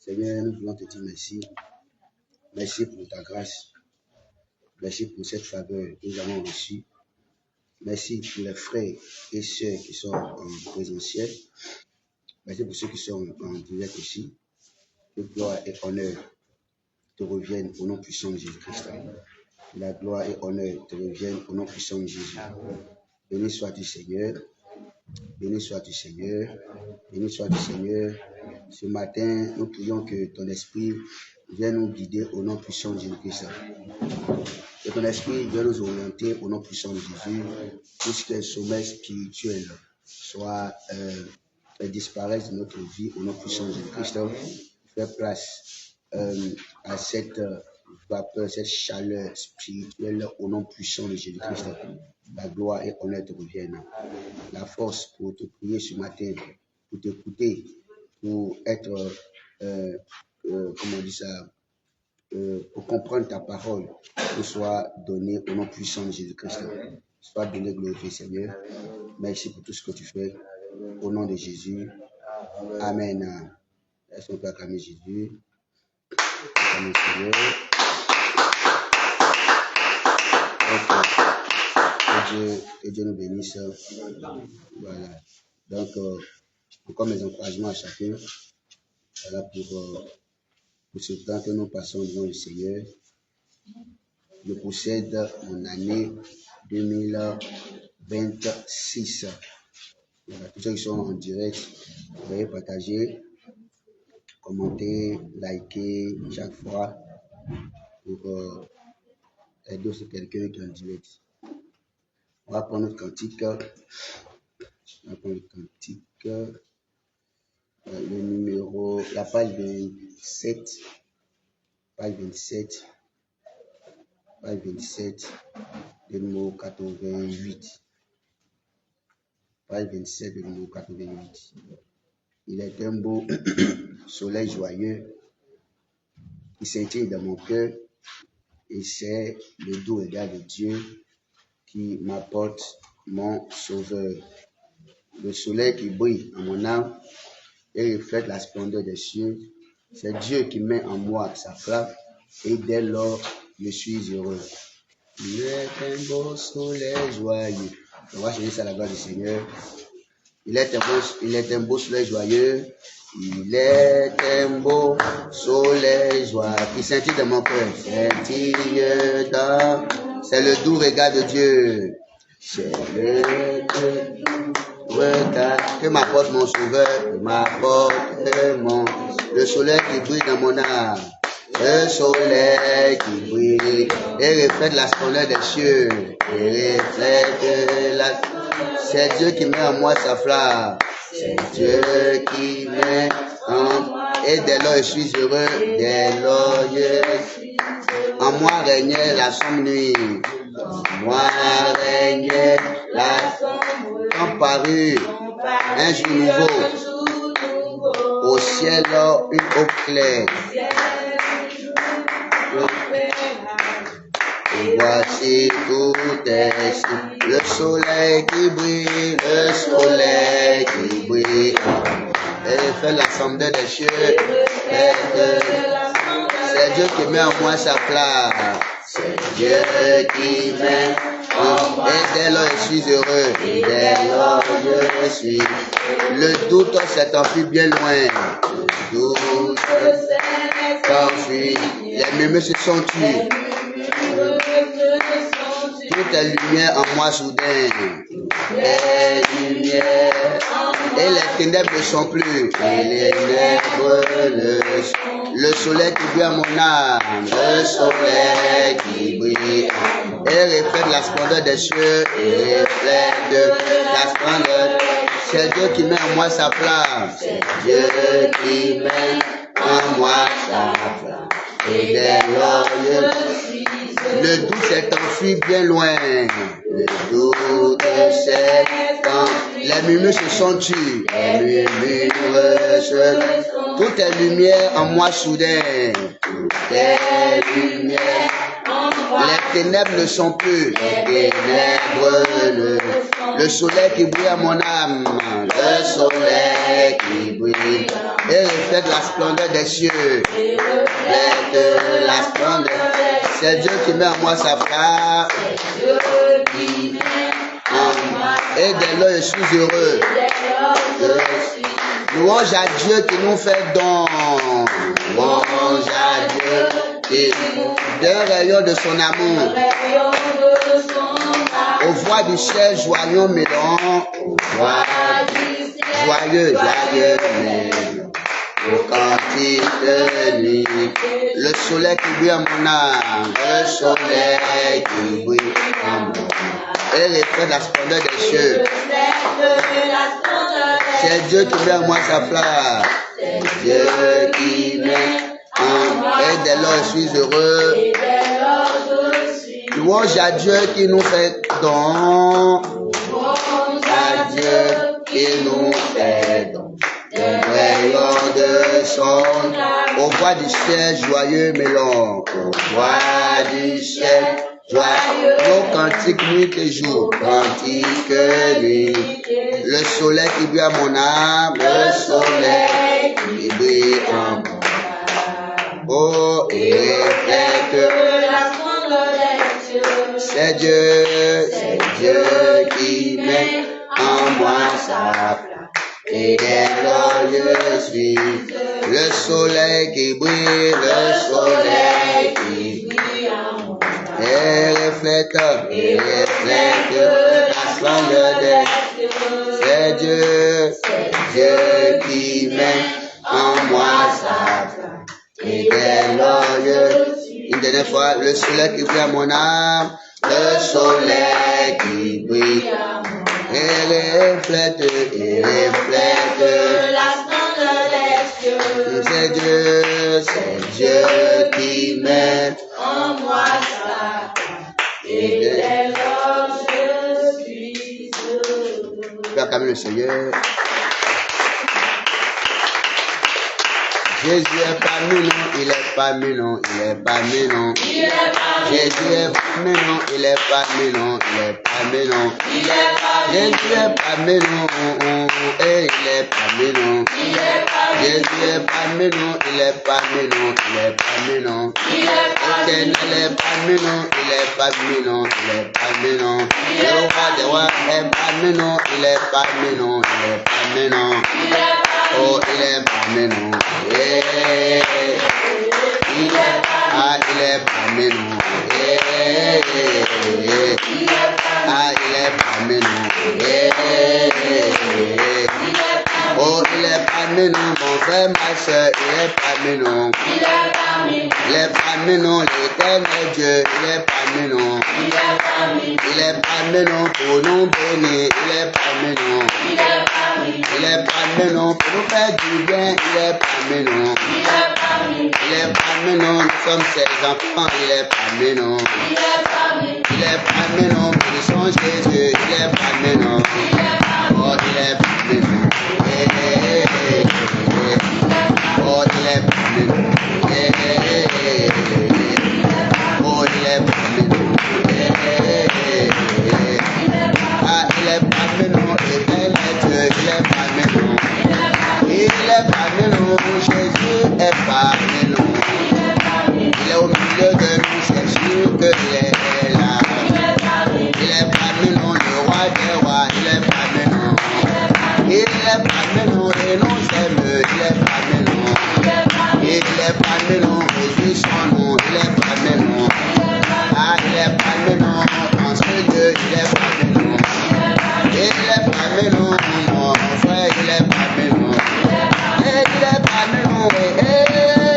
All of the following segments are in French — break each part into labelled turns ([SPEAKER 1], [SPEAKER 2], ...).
[SPEAKER 1] Seigneur, nous voulons te dire merci. Merci pour ta grâce. Merci pour cette faveur que nous avons reçue. Merci pour les frères et sœurs qui sont en présentiel. Merci pour ceux qui sont en direct aussi. Que gloire et honneur te reviennent au nom puissant de Jésus-Christ. La gloire et honneur te reviennent au nom puissant de Jésus. Béni sois-tu Seigneur. Béni sois-tu Seigneur. Béni sois-tu Seigneur. Ce matin, nous prions que ton esprit vienne nous guider au nom puissant de Jésus-Christ. Que ton esprit vienne nous orienter au nom puissant de Jésus. Tout ce qui est sommeil spirituel soit disparaisse de notre vie au nom puissant de Jésus-Christ. Faire place à cette vapeur, cette chaleur spirituelle au nom puissant de Jésus-Christ. La gloire et honneur te reviennent. La force pour te prier ce matin, pour t'écouter, pour être, comment on dit ça, pour comprendre ta parole, que soit donné au nom puissant de Jésus-Christ. Soit donné, glorifié Seigneur. Merci pour tout ce que tu fais. Au nom de Jésus. Amen. Laisse-nous acclamer Jésus. Acclamer Seigneur. Que Dieu nous bénisse. Voilà. Donc, encore mes encouragements à chacun. Voilà pour ce temps que nous passons devant le Seigneur. Je possède mon année 2026. Voilà. Tous ceux qui sont en direct, veuillez partager, commenter, liker chaque fois pour aider aussi quelqu'un qui est en direct. On va prendre notre cantique. On va prendre le cantique. Le numéro, la page 27. Page 27. Page 27. Le numéro 88. Page 27, le numéro 88. Il est un beau soleil joyeux qui scintille dans mon cœur et c'est le doux regard de Dieu qui m'apporte mon sauveur. Le soleil qui brille en mon âme et reflète la splendeur des cieux, c'est Dieu qui met en moi sa flamme et dès lors je suis heureux. Il est un beau soleil joyeux. On va chanter ça à la gloire du Seigneur. Il est un beau soleil joyeux. Il est un beau soleil joyeux qui scintille dans mon cœur. C'est le doux regard de Dieu. C'est le doux regard que m'apporte mon sauveur. Le soleil qui brille dans mon âme. Le soleil qui brille et reflète la splendeur des cieux. C'est Dieu qui met en moi sa flamme. C'est Dieu qui met en moi. Et dès lors je suis heureux. Dès lors en moi régnait la sombre nuit. En moi régnait la sombre nuit. Quand parut un jour nouveau. Au ciel une eau claire. Et voici tout est le soleil qui brille, et fait la splendeur des cieux. C'est Dieu qui met en moi sa flamme. C'est Dieu qui met en moi. Et dès lors je suis heureux. Et dès lors je suis. Le doute s'est enfui bien loin. Le doute s'est enfui. Les murmures se sont tués. Toute est lumière en moi soudain. Les lumières et les ténèbres ne sont plus. Et les ténèbres le soleil qui brille à mon âme. Le soleil qui brille et reflète la splendeur des cieux. Et reflète la splendeur. C'est Dieu qui met en moi sa flamme. C'est Dieu qui met en moi sa flamme. Et dès lors le doute s'est enfui bien loin. Le doute s'est enfui. Les murmures se sont tués. Les murmures se. Tout est lumière en moi soudain. Tout est lumière en Les ténèbres ne sont plus. Les ténèbres le soleil qui brille à mon âme. Le soleil qui brille. Et reflète la splendeur des cieux. Reflète la splendeur. C'est Dieu qui met en moi sa flamme. Et dès lors je suis heureux. Louange à Dieu qui nous fait don. Louange à Dieu qui d'un rayon de son amour. Aux voix du ciel, joyeux mêlons. Joyeux, joyeux mêlons. Au cantique de nuit. Le soleil qui brille à mon âme. Le soleil qui brille à mon âme. Et reflète la splendeur des cieux. C'est Dieu qui met en moi sa flamme. C'est Dieu qui met en moi. Et dès lors je suis heureux. Louange à Dieu qui nous fait don. Louange à Dieu qui nous fait don. Le rayon de son. Au voix du ciel, joyeux mêlons. Au voix du ciel. Joyeux, nos cantiques nuit et jour, cantiques nuit. Le soleil qui brille à mon âme, le soleil qui brille en mon âme. Oh, et reflète la splendeur des cieux. C'est Dieu qui met en moi sa flamme. Et dès lors je suis le soleil qui brille, le soleil qui brille en moi. Et reflète la splendeur des cieux. C'est Dieu qui met en moi sa flamme. Et dès lors une dernière fois, le soleil qui brille à mon âme, le soleil qui brille. Et reflète la splendeur des cieux. C'est Dieu qui met en moi sa flamme. Et dès lors je suis heureux. Père, acclamer le Seigneur. Jésus est parmi nous, il est parmi nous, il est parmi nous. Jésus est parmi nous, il est parmi nous, il est parmi nous. Jésus est parmi nous, et il est parmi nous. Jésus est parmi nous, il est parmi nous, il est parmi nous. Éternel est parmi nous, il est parmi nous, il est parmi nous. Le roi des rois est parmi nous, il est parmi nous, il est parmi nous. Oh, il est parmi nous. Yeah. Il est parmi nous. Yeah. Il est parmi nous. Yeah. Oh, il est parmi nous, mon frère, ma soeur, il est parmi nous. Il est parmi nous, l'éternel Dieu, il est parmi nous. Il est parmi nous pour nous bénir, il est parmi nous. Il est parmi nous pour nous faire du bien, il est parmi nous. Il est parmi nous, nous sommes ses enfants, il est parmi nous. Il est parmi nous, nous sommes Jésus, il est parmi nous. Oh, il est parmi nous. Oh, il est parmi nous. Oh, il est parmi nous. Ah, il est parmi nous, il est Dieu, il est parmi nous. Il est parmi nous, Jésus est parmi nous. Il est au milieu de nous, c'est sûr qu'il est là. Il est parmi nous, le roi des rois, il est parmi nous. Il est parmi nous et nous aime, il est parmi nous. Il est parmi nous, réjouissons-nous, il est parmi nous. Ah, il est parmi nous, en ce Dieu, il est parmi nous. Il est parmi nous, mon frère, il est parmi nous. Il est parmi nous, il est parmi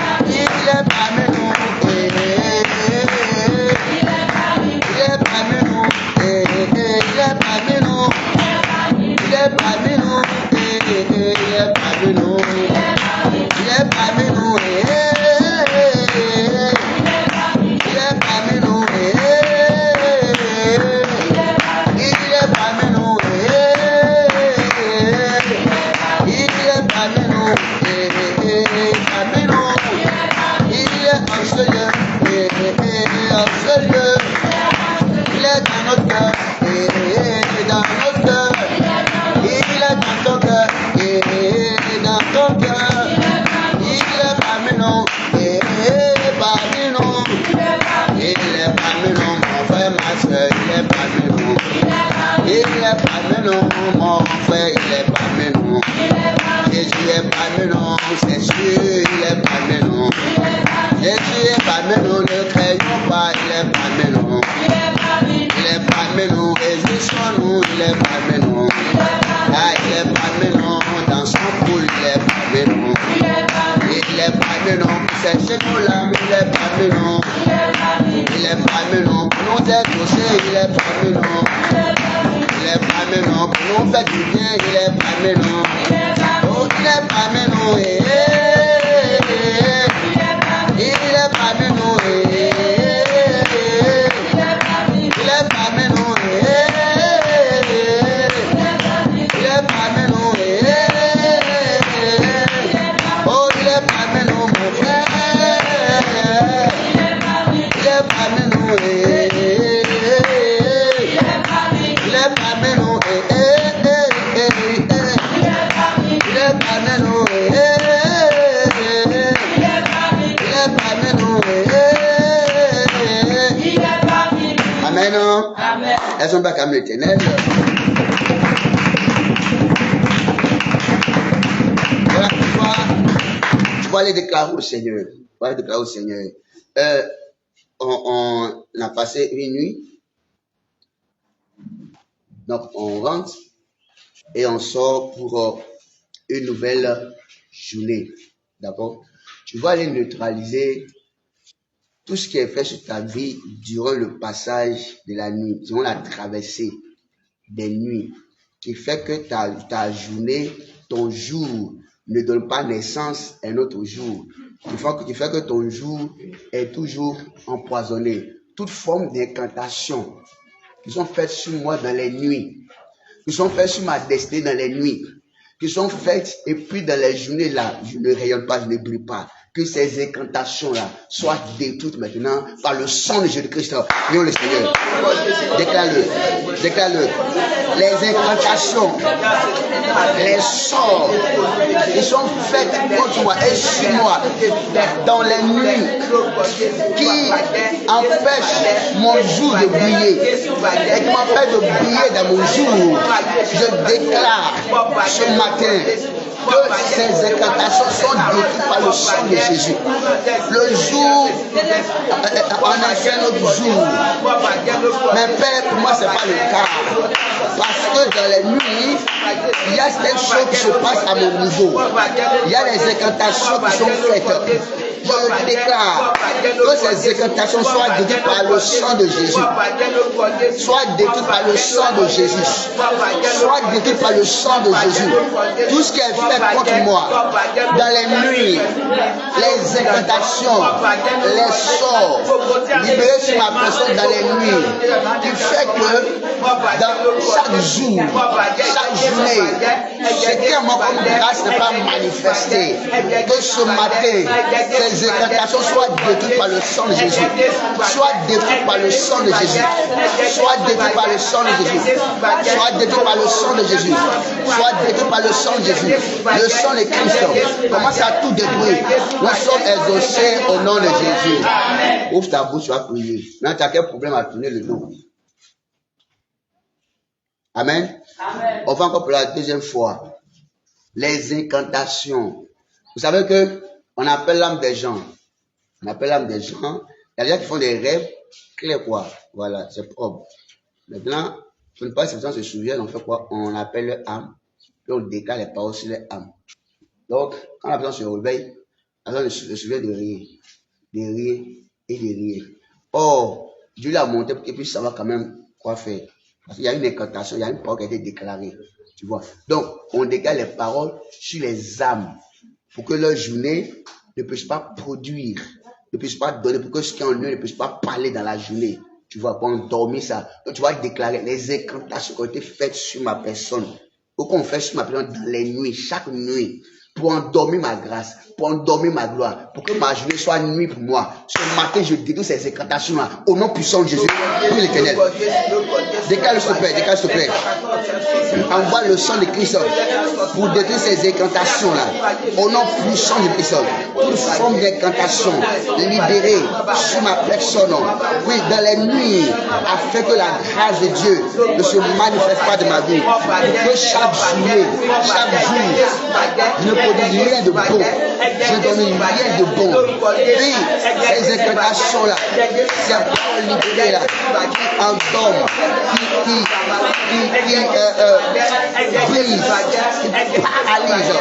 [SPEAKER 1] nous. Il est parmi nous, il est parmi nous. Il est parmi nous, il est parmi nous. Il est parmi nous, il est parmi nous. Il est parmi nous, il est parmi nous, parmi nous. Il est en Seigneur. c'est sûr, il est parmi nous. Jésus est parmi nous, ne craignons pas, il est parmi nous. Il est parmi nous, réjouissons-nous, il est parmi nous. Ah, il est parmi nous, dans son poule, il est parmi nous. Il est parmi nous, c'est chez nous là, il est parmi nous. Il est parmi nous, pour nous étouffer, il est parmi nous. Il est parmi nous, pour nous faire du bien, il est parmi nous. Oh, il est parmi nous, il est parmi nous, il est parmi nous, il est parmi nous, oh, il est parmi nous, mon frère, il est parmi nous, il est parmi nous, il est parmi nous, Amen. Elles sont pas comme l'éternel. Voilà pourquoi tu vas aller déclarer au Seigneur. On a passé une nuit. Donc on rentre et on sort pour une nouvelle journée. D'accord? Tu vas aller neutraliser tout ce qui est fait sur ta vie durant le passage de la nuit, durant la traversée des nuits, qui fait que ta journée, ton jour ne donne pas naissance à un autre jour, qui fait que ton jour est toujours empoisonné. Toute forme d'incantation qui sont faites sur moi dans les nuits, qui sont faites sur ma destinée dans les nuits, qui sont faites et puis dans les journées là, je ne rayonne pas, je ne brille pas. Que ces incantations-là soient détruites maintenant par le sang de Jésus-Christ. Prions le Seigneur. Déclare-le. Les incantations, les sorts qui sont faites contre moi et sur moi dans les nuits qui empêchent mon jour de briller et qui m'empêchent de briller dans mon jour. Je déclare ce matin que ces incantations sont détruites par le sang de Jésus. Le jour, on a fait notre jour. Mais Père, pour moi, ce n'est pas le cas. Parce que dans les nuits, il y a certaines choses qui se passent à mon niveau. Il y a les incantations qui sont faites. Je déclare que ces incantations soient détruites par le sang de Jésus. Soient détruites par le sang de Jésus. Soient détruites par le sang de Jésus. Tout ce qui est fait contre moi, dans les nuits, les incantations, les sorts, libérés sur ma personne dans les nuits, qui fait que dans chaque jour, chaque journée, ce qui est mon comme grâce n'est pas manifesté. Que ce matin, ces incantations soient détruites par le sang de Jésus. Soient détruites par le sang de Jésus. Soient détruites par le sang de Jésus. Soient détruites par le sang de Jésus. Soient détruites par le sang de Jésus. Le sang de Christ commence à tout détruire. Nous sommes exaucés au nom de Jésus. Ouvre ta bouche, tu vas prier. Maintenant, tu as quel problème à tourner le dos? Amen. Amen. On va encore pour la deuxième fois. Les incantations. Vous savez que on appelle l'âme des gens. On appelle l'âme des gens. Il y a des gens qui font des rêves clairs, quoi. Voilà, c'est propre. Maintenant, pour ne pas que ces gens se souviennent, on fait quoi? On appelle leur âme. Puis on déclare les paroles sur leur âme. Donc, quand la personne se réveille, la personne se souvient de rien. De rien et de rien. Or, Dieu l'a monté pour qu'il puisse savoir quand même quoi faire. Parce qu'il y a une incantation, il y a une parole qui a été déclarée. Tu vois. Donc, on déclare les paroles sur les âmes. Pour que leur journée ne puisse pas produire, ne puisse pas donner, pour que ce qui est en eux ne puisse pas parler dans la journée. Tu vois, pour endormir ça. Donc, tu vas déclarer les incantations qui ont été faites sur ma personne. Ou qu'on fait sur ma personne dans les nuits, chaque nuit. Pour endormir ma grâce, pour endormir ma gloire, pour que ma journée soit nuit pour moi. Ce matin, je détruis ces incantations-là, au nom puissant de Jésus, pour l'Éternel. Décale s'il te plaît, décale s'il te plaît. Envoie le sang de Christ pour détruire ces incantations-là, au nom puissant de Christ. Toute forme d'incantation libérée sur ma personne, oui, dans les nuits, afin que la grâce de Dieu ne se manifeste pas de ma vie. Pour que chaque journée, chaque jour, Je ne produis rien de bon. Je ne donne rien de bon. Oui, ces incantations-là, ces paroles libérées-là, qui endorment, qui brisent, qui paralysent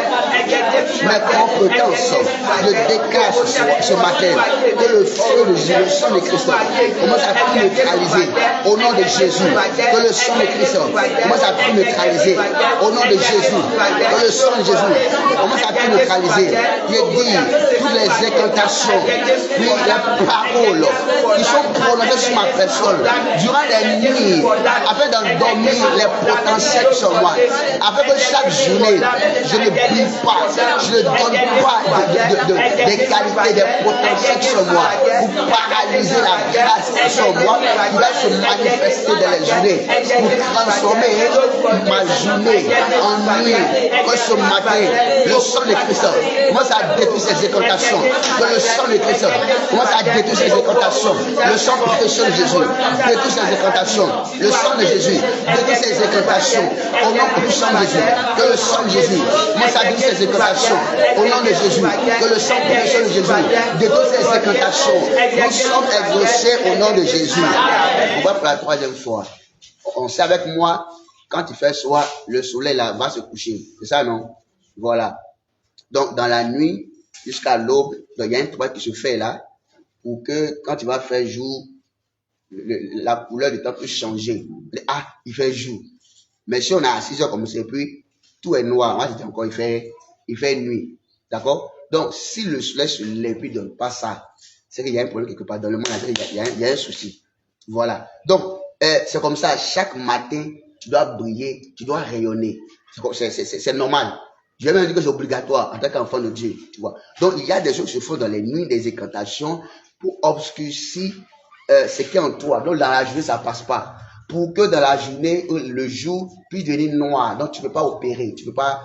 [SPEAKER 1] mes compétences. Je déclare ce matin que le feu de Jésus, le sang de Christ, commence à tout neutraliser au nom de Jésus. Que le sang de Christ commence à tout neutraliser au nom de Jésus. Que le sang de Jésus commence à tout neutraliser. Je dis toutes les incantations, puis les paroles qui sont prononcées sur ma personne durant les nuits, afin d'endormir les potentiels sur moi, afin que chaque journée, je ne brille pas, je ne donne pas des qualités, des potentiels sur moi, pour paralyser la grâce sur moi, qui va se manifester dans les journées, pour transformer ma journée en nuit. Que ce matin, le sang de Christ commence à détruire ces incantations. Que le sang de Christ commence à détruire ces incantations. Le sang précieux de Jésus détruit ces incantations. Le sang de Jésus détruit ces incantations. Au nom puissant de Jésus, que le sang de Jésus commence à détruire ces incantations. Au nom de Jésus, que le sang précieux de Jésus détruit ces incantations. Nous sommes exaucés au nom de Jésus. On va pour la troisième fois. On sait avec moi, quand il fait soir, le soleil là va se coucher. C'est ça, non? Voilà. Donc, dans la nuit, jusqu'à l'aube, il y a un travail qui se fait là, pour que quand il va faire jour, la couleur du temps peut changer. Ah, il fait jour. Mais si on a à 6 heures comme ça, puis tout est noir, moi je dis encore, il fait nuit. D'accord? Donc, si le soleil se lève et ne donne pas ça, c'est qu'il y a un problème quelque part dans le monde, il y a un souci. Voilà. Donc, c'est comme ça, chaque matin, tu dois briller, tu dois rayonner. C'est normal. Je vais même dire que c'est obligatoire en tant qu'enfant de Dieu, tu vois. Donc, il y a des choses qui se font dans les nuits, des incantations pour obscurcir ce qui est en toi. Donc, dans la journée, ça passe pas. Pour que dans la journée, le jour puisse devenir noir. Donc, tu ne peux pas opérer, tu ne peux pas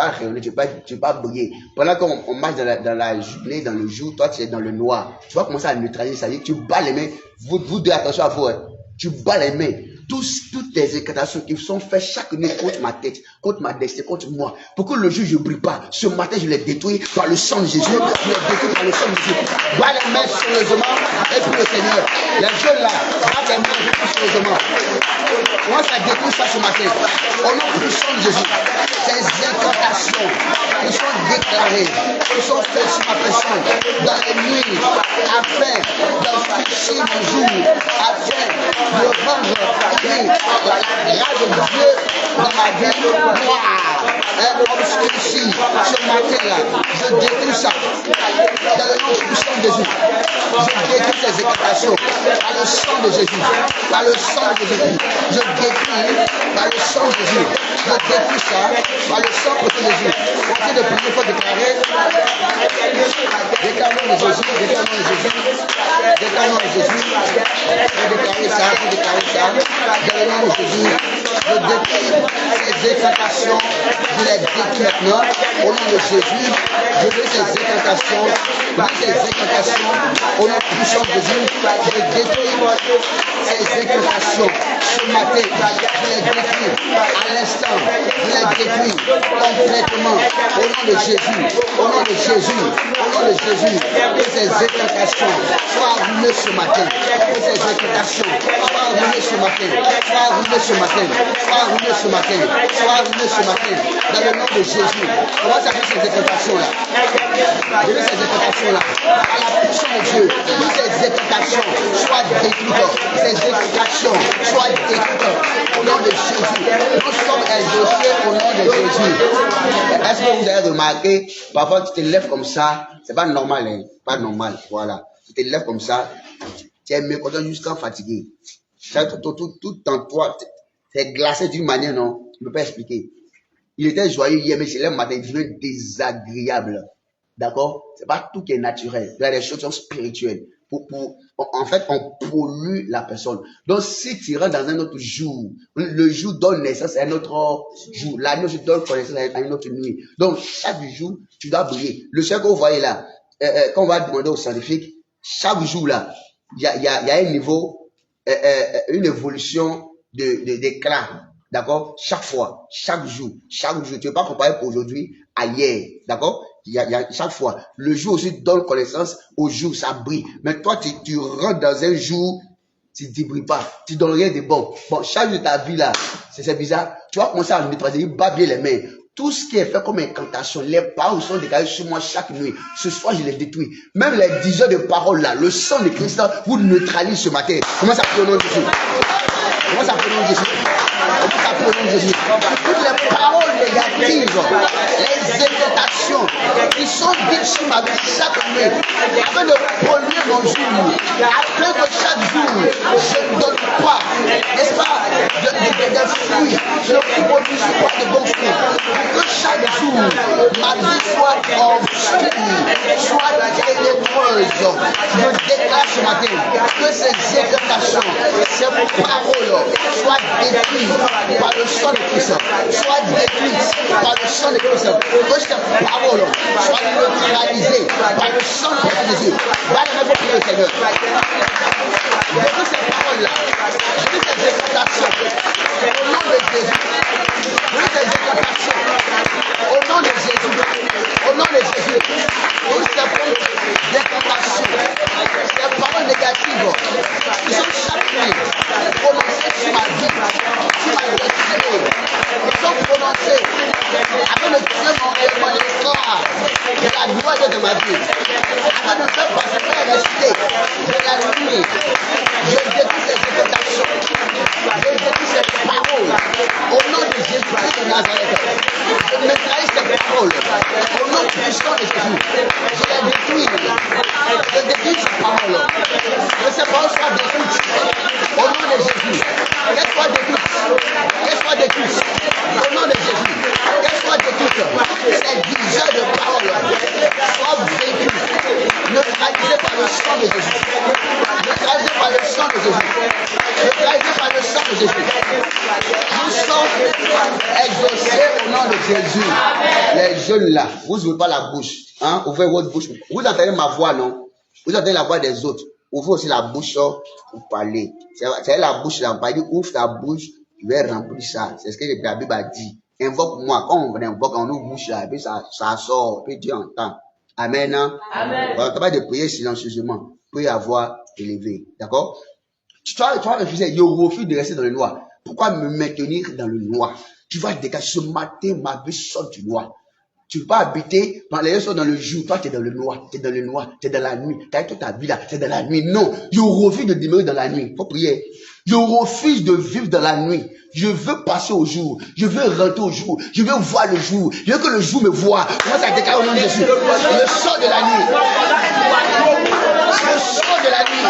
[SPEAKER 1] rayonner, tu ne peux pas briller. Pendant qu'on marche dans la journée, dans le jour, toi, tu es dans le noir. Tu vas commencer à neutraliser, ça veut dire, tu bats les mains. Vous deux, attention à vous, hein. Tu bats les mains. Toutes les incantations qui sont faites chaque nuit contre ma tête, contre ma destinée, contre moi, pour que le jour je ne brille pas. Ce matin, je les détruis par le sang de Jésus. Je les détruis par le sang de Jésus. Bats les mains sérieusement et pour le Seigneur. Les jeunes là, bats les mains sérieusement. Moi, ça détruit ça ce matin. Au nom puissant de Jésus, ces incantations qui sont déclarées, qui sont faites sur ma personne, dans les nuits, afin d'obscurcir mon jour, afin de rendre la grâce de Dieu dans ma vie noire, obscurcie ce matin-là. Je détruis ça dans le nom puissant de Jésus. Je détruis ces incantations par le sang de Jésus, par le sang de Jésus. Je détruis par le sang de Jésus. Je détruis ça par le sang de Jésus. Continuez de prier pour déclarer. Déclarons de Jésus, déclarons de Jésus, déclarons de Jésus. Pour déclarer ça, pour déclarer ça. Dans le nom de Jésus, je détruis ces incantations. Je les détruis maintenant. Au nom de Jésus, je veux ces incantations. Au nom puissant de Jésus, je détruis ces incantations. Ce matin, je les détruis à l'instant. Je les détruis complètement. Au nom de Jésus, au nom de Jésus, au nom de Jésus, que ces incantations soient arrumées ce matin. Que ces incantations soient arrumées ce matin. Soient arrumées ce matin. Soient arrumées ce matin. Soient arrumées ce matin. Dans le nom de Jésus. Comment ça fait ces incantations-là? Je veux ces incantations-là. À la puissance de Dieu, que ces incantations soient détruites. Ces incantations soient détruites. Au nom de Jésus. Nous sommes exaucés au nom de Jésus. Est-ce que vous avez remarqué, parfois tu te lèves comme ça, c'est pas normal, hein? Pas normal, voilà. Tu te lèves comme ça, tu es mécontent jusqu'à fatigué. Tout en toi, tu es glacé d'une manière, non? Je ne peux pas expliquer. Il était joyeux hier, mais je lève matin, il devient désagréable. D'accord? C'est pas tout qui est naturel. Il y a des choses qui sont spirituelles. En fait, on pollue la personne. Donc, si tu rentres dans un autre jour, le jour donne naissance à un autre jour. La nuit donne connaissance à une autre nuit. Donc, chaque jour, tu dois briller. Le seul que vous voyez là, quand on va demander aux scientifiques, chaque jour là, il y a un niveau, une évolution d'éclat. D'accord? Chaque fois, chaque jour. Tu ne peux pas comparer aujourd'hui ailleurs. D'accord? Il y a chaque fois. Le jour aussi donne connaissance au jour, ça brille. Mais toi, tu rentres dans un jour, tu ne brilles pas. Tu ne donnes rien de bon. Bon, chaque jour de ta vie là, c'est bizarre. Tu vas commencer à nettoyer, battre bien les mains. Tout ce qui est fait comme incantation, les paroles sont dégagées sur moi chaque nuit. Ce soir, je les détruis. Même les 10 heures de paroles là, le sang de Christ vous neutralise ce matin. Comment ça peut au nom de Jésus? Comment ça peut au nom de Jésus? Comment ça peut au nom de Jésus? Toutes les paroles négatives, les incantations qui sont dites sur ma vie chaque nuit, afin de polluer mon jour, afin que chaque jour, je ne donne pas, n'est-ce pas, des fruits, je ne produis pas de bons fruits. Que chaque jour, ma vie soit obscure, soit ténébreuse. Je déclare ce matin que ces incantations, ces paroles soient détruites par le sang de Christ, soient détruites par le sang de Christ, que ces paroles soient neutralisées par le sang de Jésus. Voilà même prier au Seigneur. Que ces paroles-là, je dis ces incantations, au nom de Jésus. Je dis ces incantations, au nom de Jésus. Au nom de Jésus. Toutes ces incantations, ces paroles négatives, qui sont chaque nuit prononcées sur ma vie, sur ma destinée, qui sont prononcées afin de tuer mon espoir de la gloire de ma vie, afin de faire passer rester de la nuit. Je détruis ces incantations, je détruis ces paroles, au nom de Jésus-Christ de Nazareth. Je neutralise ces paroles, au nom puissant de Jésus. Je les détruis, je détruis ces paroles, que ces paroles soient détruites, au nom de Jésus. Qu'elles soient détruites, qu'elles soient détruites, au nom de Jésus. Qu'elles soient détruites, ces 10 heures de paroles soient vécues, neutralisées par le sang de Jésus. Neutralisées par le sang de Jésus. Neutralisées par le sang de Jésus. Nous sommes exaucés au nom de Jésus. Les jeunes là, vous n'ouvrez pas la bouche. Hein? Ouvrez votre bouche. Vous entendez ma voix, non? Vous entendez la voix des autres. Ouvrez aussi la bouche pour parler. C'est la bouche là. On va dire, ouvre ta bouche, tu vas remplir ça. C'est ce que la Bible a dit. Invoque-moi. Quand on invoque, on ouvre bouche là, et puis ça sort, puis Dieu entend. Amen. Hein? Amen. On ne pas de prier silencieusement. Priez à voix élevée. D'accord? Tu vas refuser. Je refuse de rester dans le noir. Pourquoi me maintenir dans le noir? Tu vas dégager. Ce matin, ma vie sort du noir. Tu ne peux pas habiter, les gens sont dans le jour, toi tu es dans le noir, tu es dans le noir, tu es dans la nuit, tu as toute ta vie là, tu es dans la nuit. Non, je refuse de demeurer dans la nuit. Il faut prier. Je refuse de vivre dans la nuit. Je veux passer au jour. Je veux rentrer au jour. Je veux voir le jour. Je veux que le jour me voie. Moi, ça déclare au nom de Jésus. Je sors de la nuit. Je sors de la nuit.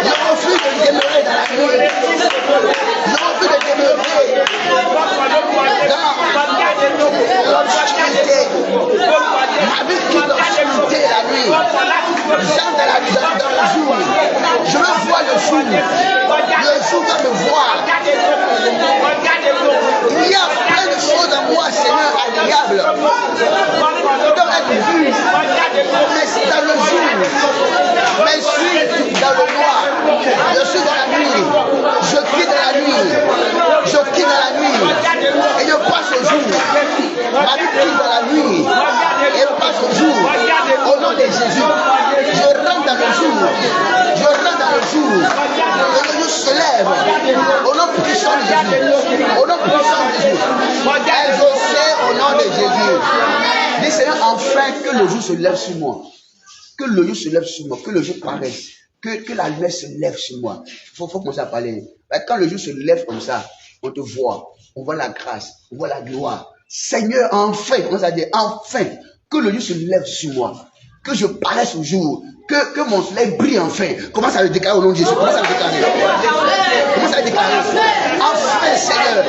[SPEAKER 1] Je refuse de demeurer dans la nuit. Je refuse de demeurer dans l'obscurité. Ma vie quitte l'obscurité la nuit. J'entre dans le jour. Je veux voir le jour. Le jour va me voir. Il y a plein de choses en moi, Seigneur, agréables. Qui doivent être vues. Mais c'est dans le jour. Mais je suis dans le noir. Je suis dans la nuit. Je quitte la nuit. Je quitte la nuit. Et je passe au jour. Ma vie quitte dans la nuit. Et je passe au jour. Au nom de Jésus. Je rentre dans le jour. Je rentre dans le jour. Et le jour se lève. Au nom puissant de Jésus. Au nom puissant de Jésus. Exaucé au nom de Jésus. Dis Seigneur, enfin que le jour se lève sur moi. Que le jour se lève sur moi. Que le jour paraisse. Que la lumière se lève sur moi. Il faut commencer à parler. Quand le jour se lève comme ça, on te voit. On voit la grâce. On voit la gloire. Seigneur, enfin, commence à dire, enfin, que le jour se lève sur moi. Que je paraisse au jour. Que mon soleil brille enfin. Commence à le déclarer au nom de Jésus. Commence à le déclarer. Commence à le déclarer. Enfin, Seigneur.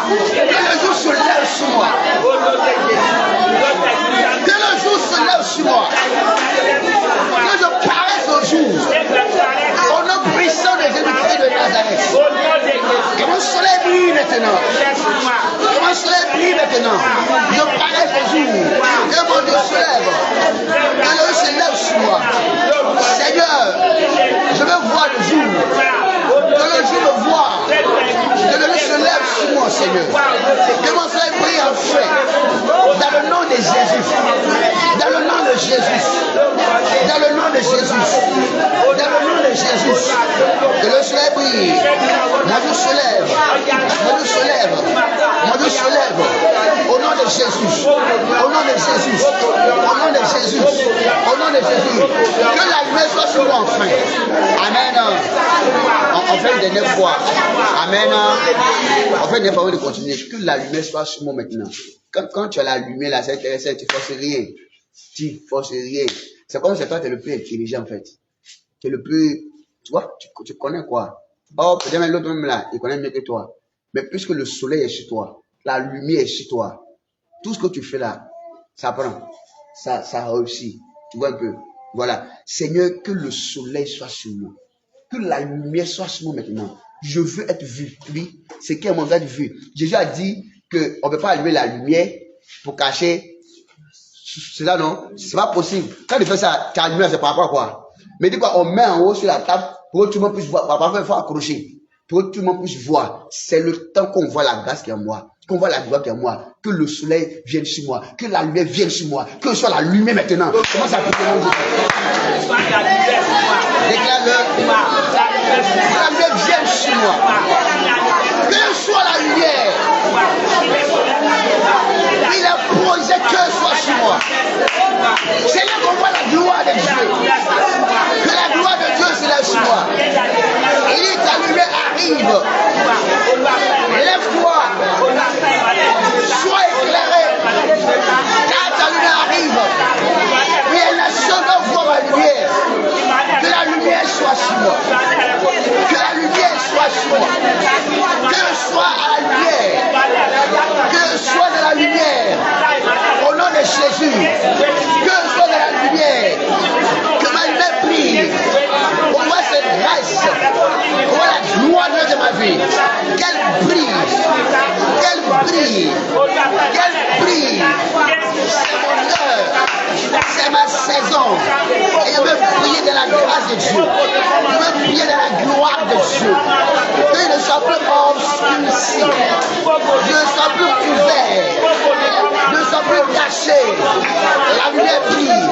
[SPEAKER 1] Que le jour se lève sur moi. Que le jour se lève sur moi. Que je paraisse au jour. Au nom puissant de Jésus-Christ de Nazareth. Que mon soleil brille maintenant. Que mon soleil brille maintenant. Je paraisse au jour. Que mon Dieu se lève. Que le jour se lève sur moi. Seigneur, je veux voir le jour. Que le jour me voie. Que le jour se lève sur moi, Seigneur. Que mon soleil brille enfin. Dans le Jésus. Dans le nom de Jésus. Dans le nom de Jésus. Dans le nom de Jésus. Que le soleil brille. Mon Dieu se lève. Mon Dieu se lève. Mon Dieu se lève. Au nom de Jésus. Au nom de Jésus. Au nom de Jésus. Au nom de Jésus. Que la lumière soit sur moi enfin. Amen. On fait une dernière fois. Amen. On fait une dernière fois avant de continuer. Que la lumière soit sur moi maintenant. Quand tu as la lumière là, tu ne forces rien. Tu forces rien. C'est comme si toi, tu es le plus intelligent en fait. Tu es le plus. Tu vois, tu connais quoi. Oh, peut-être même l'autre même là, il connaît mieux que toi. Mais puisque le soleil est sur toi, la lumière est sur toi, tout ce que tu fais là, ça prend. Ça réussit. Tu vois un peu. Voilà. Seigneur, que le soleil soit sur nous. Que la lumière soit sur nous maintenant. Je veux être vu. Oui, c'est qui mon gars de vue. Jésus a dit qu'on ne peut pas allumer la lumière pour cacher. C'est ça, non? C'est pas possible. Quand tu fais ça, ta lumière, c'est par rapport à quoi? Mais dis quoi, on met en haut sur la table pour que tout le monde puisse voir. Parfois, il faut accrocher. Pour que tout le monde puisse voir. C'est le temps qu'on voit la grâce qui est en moi. Qu'on voit la gloire qui est en moi. Que le soleil vienne sur moi. Que la lumière vienne sur moi. Que ce soit la lumière maintenant. Comment ça peut se déclare-le. Que la lumière vienne sur moi. Que ce soit la lumière. Il a posé que soit sur moi. Seigneur, qu'on voit la gloire de Dieu. Que la gloire de Dieu se lève sur moi. Il dit ta lumière arrive. Lève-toi. Sois éclairé. Car ta lumière arrive. Oui, la nation doit voir ma lumière. Que la lumière soit sur moi. Que la lumière soit sur moi. Que je sois à la lumière. Que je sois dans la lumière. Au nom de Jésus. Que je sois dans la lumière. Que ma lumière brille. On voit cette grâce. On voit la gloire de ma vie. Qu'elle brille. Qu'elle brille. Qu'elle brille. C'est mon heure. C'est ma saison. Et je veux briller dans la grâce de Dieu. Je veux briller dans la gloire de Dieu. Que je ne sois plus obscurci. Je ne sois plus couvert. Je ne sois plus caché. La lumière brille.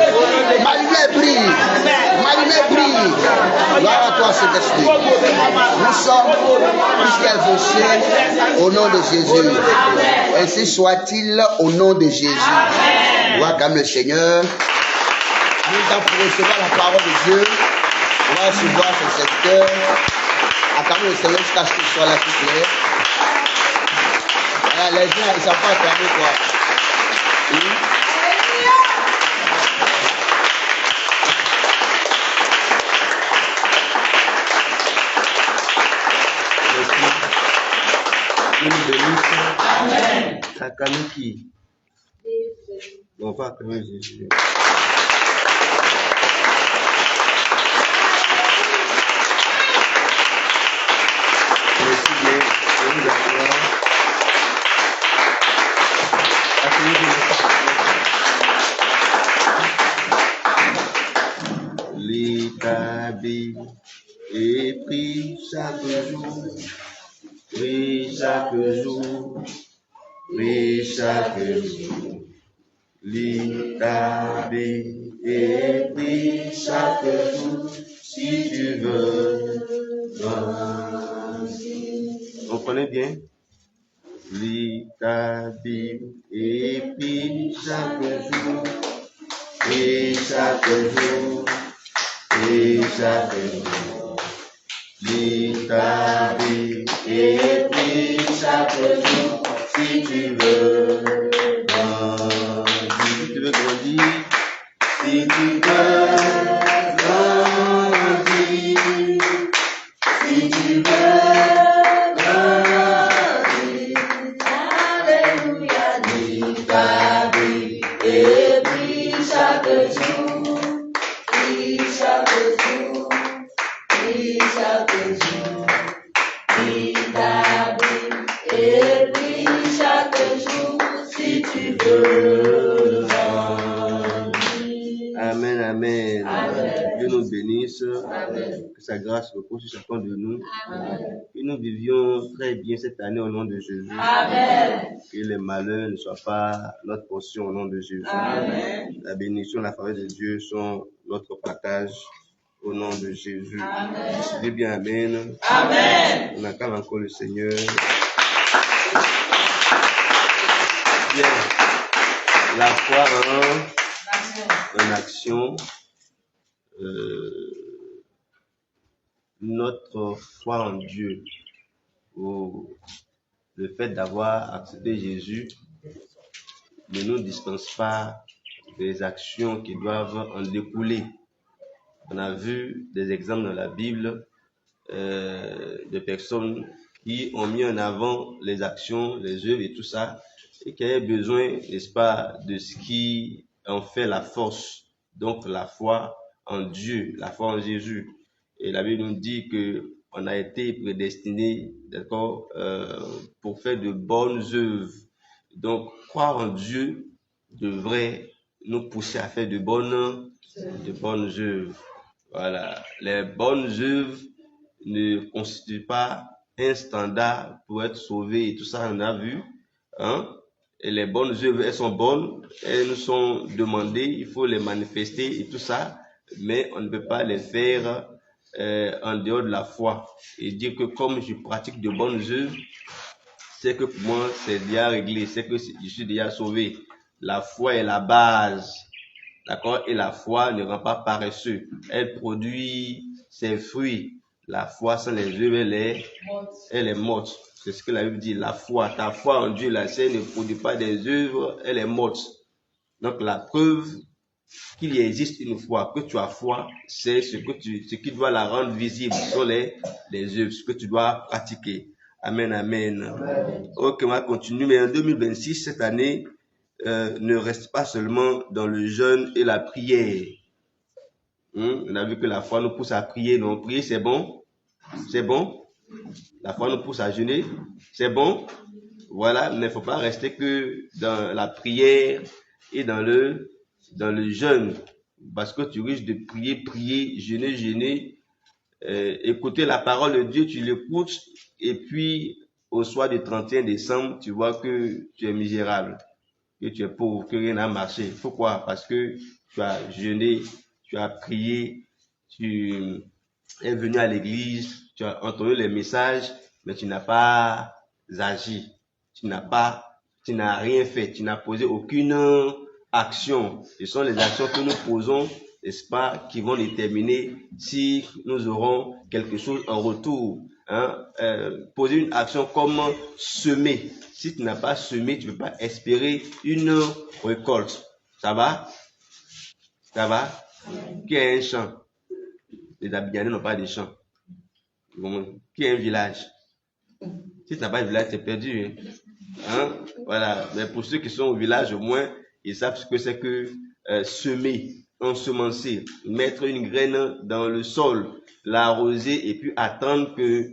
[SPEAKER 1] Ma lumière brille. Ma lumière brille. Gloire à toi, Saint-Esprit. Nous sommes plus qu'invocés au nom de Jésus. Ainsi soit-il au nom de Jésus. Gloire comme le Seigneur. Nous allons pour recevoir la parole de Dieu. On va recevoir ce secteur. Acclamez le Seigneur jusqu'à ce qu'il soit là tout clair. Les gens, ils ne savent pas acclamer quoi.
[SPEAKER 2] Amen. Acclamer qui? On va acclamer Jésus. Merci bien. Je vous acclame. L'établi et prie chaque jour. Prie chaque jour. Prie chaque jour. L'établi et prie chaque jour. Si tu veux. Comprenez bien? L'établi et prie chaque jour. Prie chaque jour. Prie chaque jour. L'établi et prie chaque jour. Si tu veux grandir, si tu veux grandir, si tu veux grandir, si tu veux grandir, alléluia, l'établi et prie chaque jour, prie chaque jour, prie chaque jour, l'établi et prie chaque jour, si tu veux grandir. Amen, amen.
[SPEAKER 3] Amen.
[SPEAKER 2] Dieu nous bénisse.
[SPEAKER 3] Amen.
[SPEAKER 2] Que sa grâce repose sur chacun de nous.
[SPEAKER 3] Amen.
[SPEAKER 2] Que nous vivions très bien cette année au nom de Jésus.
[SPEAKER 3] Amen.
[SPEAKER 2] Que les malheurs ne soient pas notre portion au nom de Jésus.
[SPEAKER 3] Amen.
[SPEAKER 2] La bénédiction, la faveur de Dieu sont notre partage au nom de Jésus.
[SPEAKER 3] Amen.
[SPEAKER 2] Dis bien amen.
[SPEAKER 3] Amen.
[SPEAKER 2] On acclame encore le Seigneur. Bien. La foi en action. Notre foi en Dieu, ou le fait d'avoir accepté Jésus, ne nous dispense pas des actions qui doivent en découler. On a vu des exemples dans la Bible de personnes qui ont mis en avant les actions, les œuvres et tout ça, et qui avaient besoin, n'est-ce pas, de ce qui en fait la force. Donc la foi en Dieu, la foi en Jésus. Et la Bible nous dit que on a été prédestiné, d'accord, pour faire de bonnes œuvres. Donc croire en Dieu devrait nous pousser à faire de bonnes œuvres. Voilà, les bonnes œuvres ne constituent pas un standard pour être sauvé et tout ça, on a vu, hein? Et les bonnes œuvres, elles sont bonnes, elles nous sont demandées, il faut les manifester et tout ça, mais on ne peut pas les faire en dehors de la foi. Et dire que comme je pratique de bonnes œuvres, c'est que pour moi, c'est déjà réglé, c'est que je suis déjà sauvé. La foi est la base, d'accord? Et la foi ne rend pas paresseux. Elle produit ses fruits. La foi sans les œuvres, elle est morte. C'est ce que la Bible dit. La foi, ta foi en Dieu, la scène ne produit pas des œuvres, elle est morte. Donc la preuve qu'il y existe une foi, que tu as foi, c'est ce qui doit la rendre visible, ce sont les œuvres, ce que tu dois pratiquer. Amen, amen. Amen. Ok, on va continuer. Mais en 2026, cette année, ne reste pas seulement dans le jeûne et la prière. On a vu que la foi nous pousse à prier. Non, prier, c'est bon. C'est bon. La foi nous pousse à jeûner. C'est bon. Voilà, mais il ne faut pas rester que dans la prière et dans le jeûne. Parce que tu risques de prier, jeûner. Écouter la parole de Dieu, tu l'écoutes. Et puis, au soir du 31 décembre, tu vois que tu es misérable, que tu es pauvre, que rien n'a marché. Pourquoi? Parce que tu as jeûné, tu as prié, tu es venu à l'église, tu as entendu les messages, mais tu n'as pas agi. Tu n'as rien fait, tu n'as posé aucune action. Ce sont les actions que nous posons, n'est-ce pas, qui vont déterminer si nous aurons quelque chose en retour. Poser une action comme semer. Si tu n'as pas semé, tu ne peux pas espérer une récolte. Ça va? Ça va? Qui a un champ? Les Abidjanais n'ont pas de champ. Qui a un village? Si tu n'as pas de village, tu es perdu. Voilà. Mais pour ceux qui sont au village, au moins, ils savent ce que c'est que semer, ensemencer, mettre une graine dans le sol, l'arroser et puis attendre que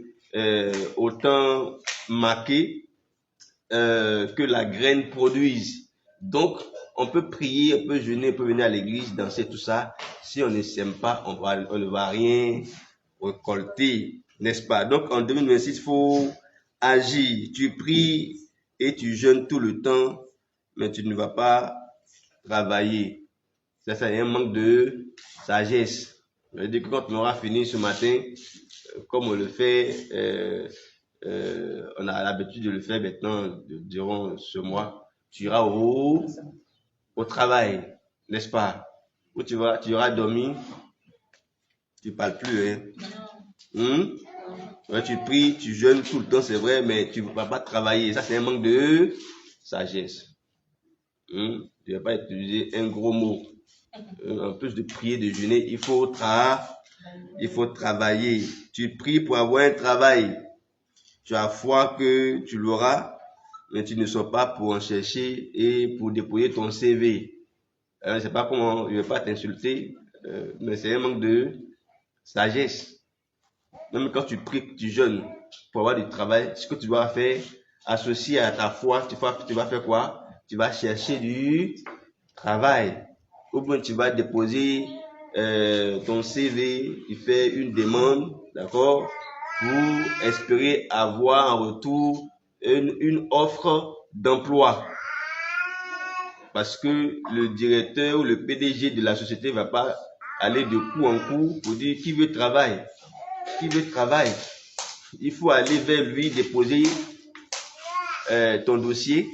[SPEAKER 2] au temps marqué, que la graine produise. Donc, on peut prier, on peut jeûner, on peut venir à l'église, danser, tout ça. Si on ne sème pas, on ne va rien récolter, n'est-ce pas? Donc, en 2026, il faut agir. Tu pries et tu jeûnes tout le temps, mais tu ne vas pas travailler. Ça, c'est un manque de sagesse. Je veux dire que quand on aura fini ce matin, comme on le fait, on a l'habitude de le faire maintenant durant ce mois, tu iras au travail, n'est-ce pas? Où tu auras dormi, tu ne parles plus. Ouais, tu pries, tu jeûnes tout le temps, c'est vrai, mais tu ne vas pas travailler. Ça, c'est un manque de sagesse. Tu ne vas pas utiliser un gros mot. En plus de prier, de jeûner, il faut travailler. Tu pries pour avoir un travail. Tu as foi que tu l'auras, mais tu ne sors pas pour en chercher et pour déployer ton CV. Je ne sais pas comment, je ne vais pas t'insulter, mais c'est un manque de sagesse. Même quand tu pries, tu jeûnes pour avoir du travail, ce que tu dois faire, associé à ta foi, tu vas faire quoi? Tu vas chercher du travail. ou bien tu vas déposer ton CV, tu fais une demande, d'accord, pour espérer avoir en retour une offre d'emploi. Parce que le directeur ou le PDG de la société ne va pas aller de coup en coup pour dire qui veut travailler. Qui veut travailler. Il faut aller vers lui, déposer ton dossier,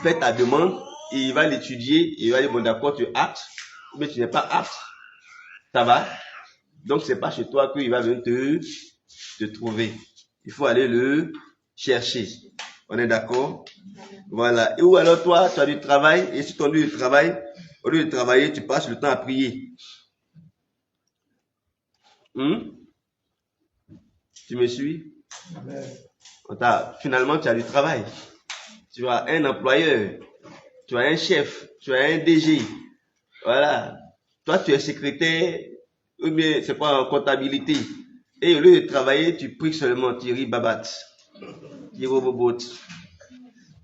[SPEAKER 2] faire ta demande, et il va l'étudier, et il va dire, bon d'accord, tu es apte, ou bien tu n'es pas apte. Ça va? Donc c'est pas chez toi qu'il va venir te trouver. Il faut aller le chercher. On est d'accord? Voilà. Ou alors toi, tu as du travail, et si ton lieu de travail, au lieu de travailler, tu passes le temps à prier. Tu me suis? Finalement, tu as du travail. Tu as un employeur, tu as un chef, tu as un DG. Voilà. Toi, tu es secrétaire, ou bien c'est pas en comptabilité. Et au lieu de travailler, tu pries seulement, tu ris babat, tu robobot.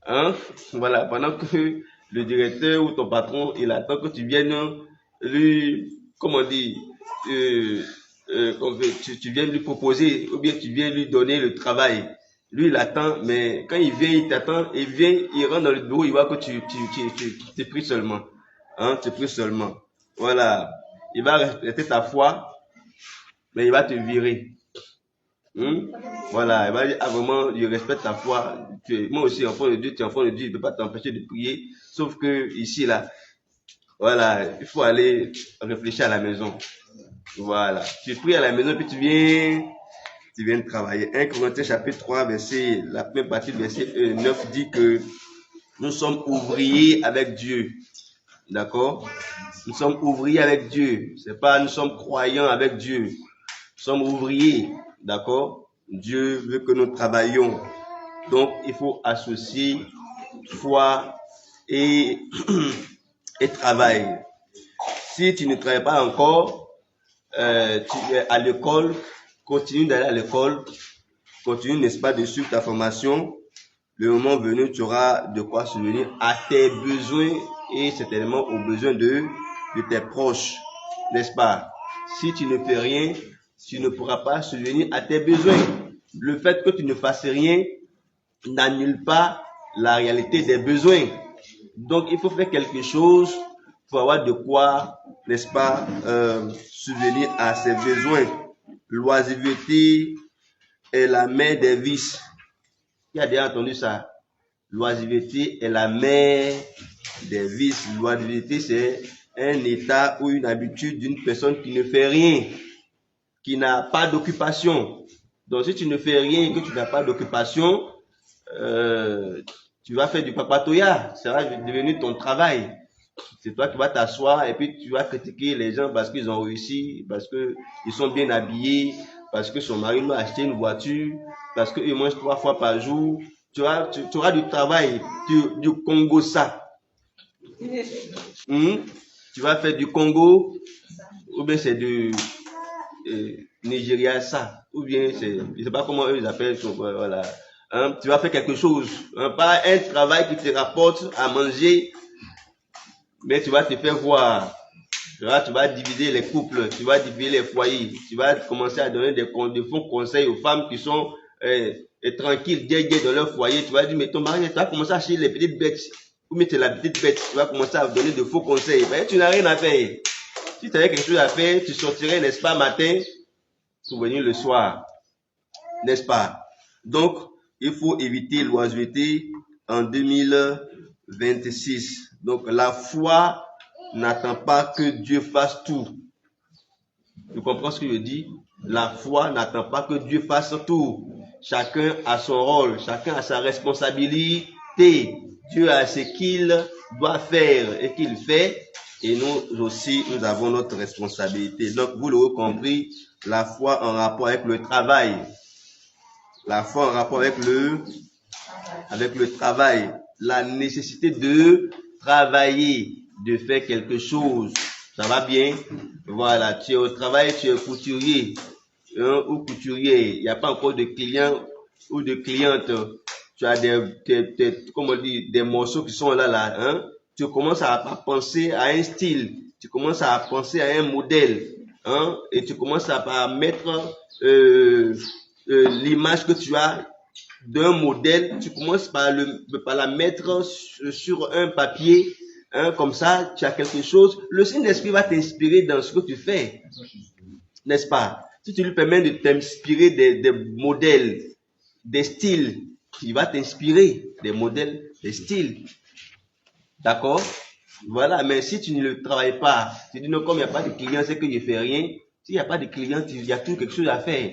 [SPEAKER 2] Hein? Voilà. Pendant que le directeur ou ton patron, il attend que tu viennes lui, comment dire, tu viennes lui proposer, ou bien tu viens lui donner le travail. Lui, il attend, mais quand il vient, il t'attend, il vient, il rentre dans le bureau, il voit que tu pries seulement. Hein, tu pries seulement. Voilà. Il va respecter ta foi, mais il va te virer. Voilà. Il va dire, ah vraiment, je respecte ta foi. Moi aussi, enfant de Dieu, tu es enfant de Dieu, il ne peut pas t'empêcher de prier. Sauf que ici, là, voilà, il faut aller réfléchir à la maison. Voilà. Tu pries à la maison, puis tu viens travailler. 1 Corinthiens chapitre 3, verset, la première partie du verset 9 dit que nous sommes ouvriers avec Dieu. D'accord? Nous sommes ouvriers avec Dieu. C'est pas nous sommes croyants avec Dieu. Nous sommes ouvriers. D'accord? Dieu veut que nous travaillions. Donc, il faut associer foi et travail. Si tu ne travailles pas encore, tu es à l'école, continue d'aller à l'école, continue, n'est-ce pas, de suivre ta formation. Le moment venu, tu auras de quoi subvenir à tes besoins et certainement aux besoins de tes proches, n'est-ce pas? Si tu ne fais rien, tu ne pourras pas subvenir à tes besoins. Le fait que tu ne fasses rien n'annule pas la réalité des besoins. Donc, il faut faire quelque chose pour avoir de quoi, n'est-ce pas, subvenir à ses besoins. L'oisiveté est la mère des vices. Qui a déjà entendu ça? L'oisiveté est la mère des vices. L'oisiveté, c'est un état ou une habitude d'une personne qui ne fait rien, qui n'a pas d'occupation. Donc, si tu ne fais rien et que tu n'as pas d'occupation, tu vas faire du papatoya. Ça va devenir ton travail. C'est toi qui vas t'asseoir et puis tu vas critiquer les gens parce qu'ils ont réussi, parce qu'ils sont bien habillés, parce que son mari lui a acheté une voiture, parce qu'ils mangent 3 fois par jour. Tu auras du travail, du Congo ça. Tu vas faire du Congo, ou bien c'est du Nigeria ça, ou bien c'est, je ne sais pas comment eux ils appellent, voilà. Tu vas faire quelque chose, pas un travail qui te rapporte à manger, mais tu vas te faire voir. Tu vas diviser les couples, tu vas diviser les foyers, tu vas commencer à donner des bons conseils aux femmes qui sont tranquilles, gays dans leur foyer. Tu vas dire, mais ton mari, tu vas commencer à acheter les petites bêtes, ou mettre la petite bête, tu vas commencer à donner de faux conseils. Mais tu n'as rien à faire. Si tu avais quelque chose à faire, tu sortirais, n'est-ce pas, matin, pour venir le soir. N'est-ce pas? Donc, il faut éviter l'oisiveté en 2026. Donc, la foi n'attend pas que Dieu fasse tout. Tu comprends ce que je dis? La foi n'attend pas que Dieu fasse tout. Chacun a son rôle, chacun a sa responsabilité. Dieu a ce qu'il doit faire et qu'il fait. Et nous aussi, nous avons notre responsabilité. Donc, vous l'aurez compris, la foi en rapport avec le travail. La foi en rapport avec le travail. La nécessité de travailler, de faire quelque chose. Ça va bien? Voilà, tu es au travail, tu es couturier ou couturier. Il n'y a pas encore de client ou de cliente. Tu as des morceaux qui sont là, tu commences à penser à un style, tu commences à penser à un modèle, hein, et tu commences à mettre l'image que tu as d'un modèle, tu commences par la mettre sur un papier, hein, comme ça, tu as quelque chose. Le Saint-Esprit va t'inspirer dans ce que tu fais, n'est-ce pas? Si tu lui permets de t'inspirer des modèles, des styles, il va t'inspirer des modèles, des styles. D'accord? Voilà, mais si tu ne le travailles pas, tu dis non, comme il n'y a pas de clients, c'est que je ne fais rien. S'il n'y a pas de clients, il y a toujours quelque chose à faire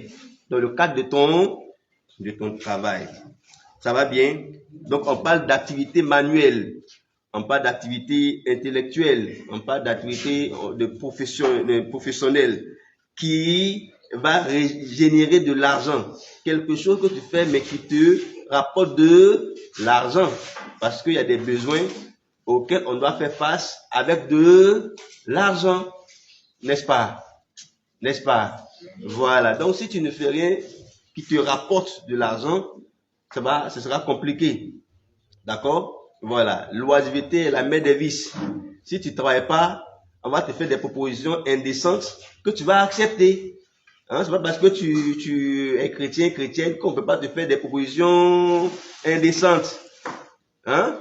[SPEAKER 2] dans le cadre de ton travail. Ça va bien? Donc, on parle d'activité manuelle, on parle d'activité intellectuelle, on parle d'activité professionnelle qui va générer de l'argent. Quelque chose que tu fais, mais qui te rapporte de l'argent. Parce qu'il y a des besoins auxquels on doit faire face avec de l'argent. N'est-ce pas? N'est-ce pas? Voilà. Donc, si tu ne fais rien qui te rapporte de l'argent, ce sera compliqué. D'accord? Voilà. L'oisiveté est la mère des vices. Si tu ne travailles pas, on va te faire des propositions indécentes que tu vas accepter. Hein? C'est pas parce que tu es chrétienne qu'on ne peut pas te faire des propositions indécentes. Hein?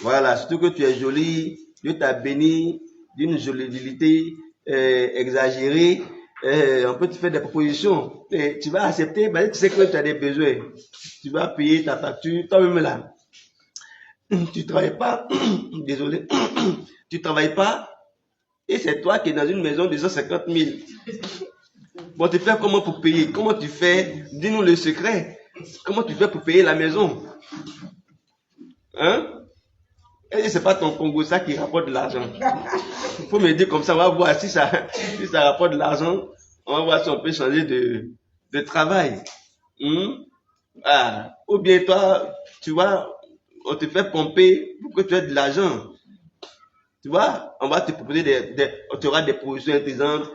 [SPEAKER 2] Voilà. Surtout que tu es jolie, Dieu t'a béni d'une jovialité exagérée. On peut te faire des propositions. Et tu vas accepter, tu sais que tu as des besoins. Tu vas payer ta facture, toi-même là. Tu travailles pas, désolé, tu travailles pas, et c'est toi qui es dans une maison de 150 000. Bon, tu fais comment pour payer? Comment tu fais? Dis-nous le secret. Comment tu fais pour payer la maison? Hein? Et c'est pas ton Congo ça qui rapporte de l'argent. Il faut me dire comme ça, on va voir si ça rapporte de l'argent. On va voir si on peut changer de travail. Ah. Ou bien toi, tu vois, on te fait pomper pour que tu aies de l'argent. Tu vois, on va te proposer tu auras des propositions intéressantes,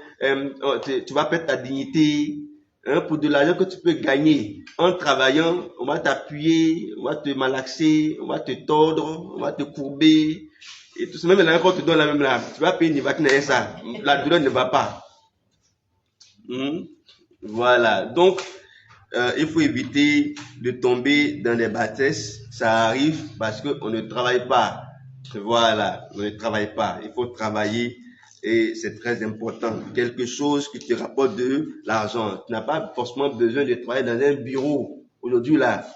[SPEAKER 2] tu vas perdre ta dignité, hein, pour de l'argent que tu peux gagner. En travaillant, on va t'appuyer, on va te malaxer, on va te tordre, on va te courber. Et tout ça, même l'argent qu'on te donne là, même là, tu vas payer une vacune et ça. La douleur ne va pas. Voilà. Donc, il faut éviter de tomber dans des bâtisses. Ça arrive parce qu'on ne travaille pas. Voilà, on ne travaille pas. Il faut travailler et c'est très important. Quelque chose qui te rapporte de l'argent. Tu n'as pas forcément besoin de travailler dans un bureau. Aujourd'hui, là,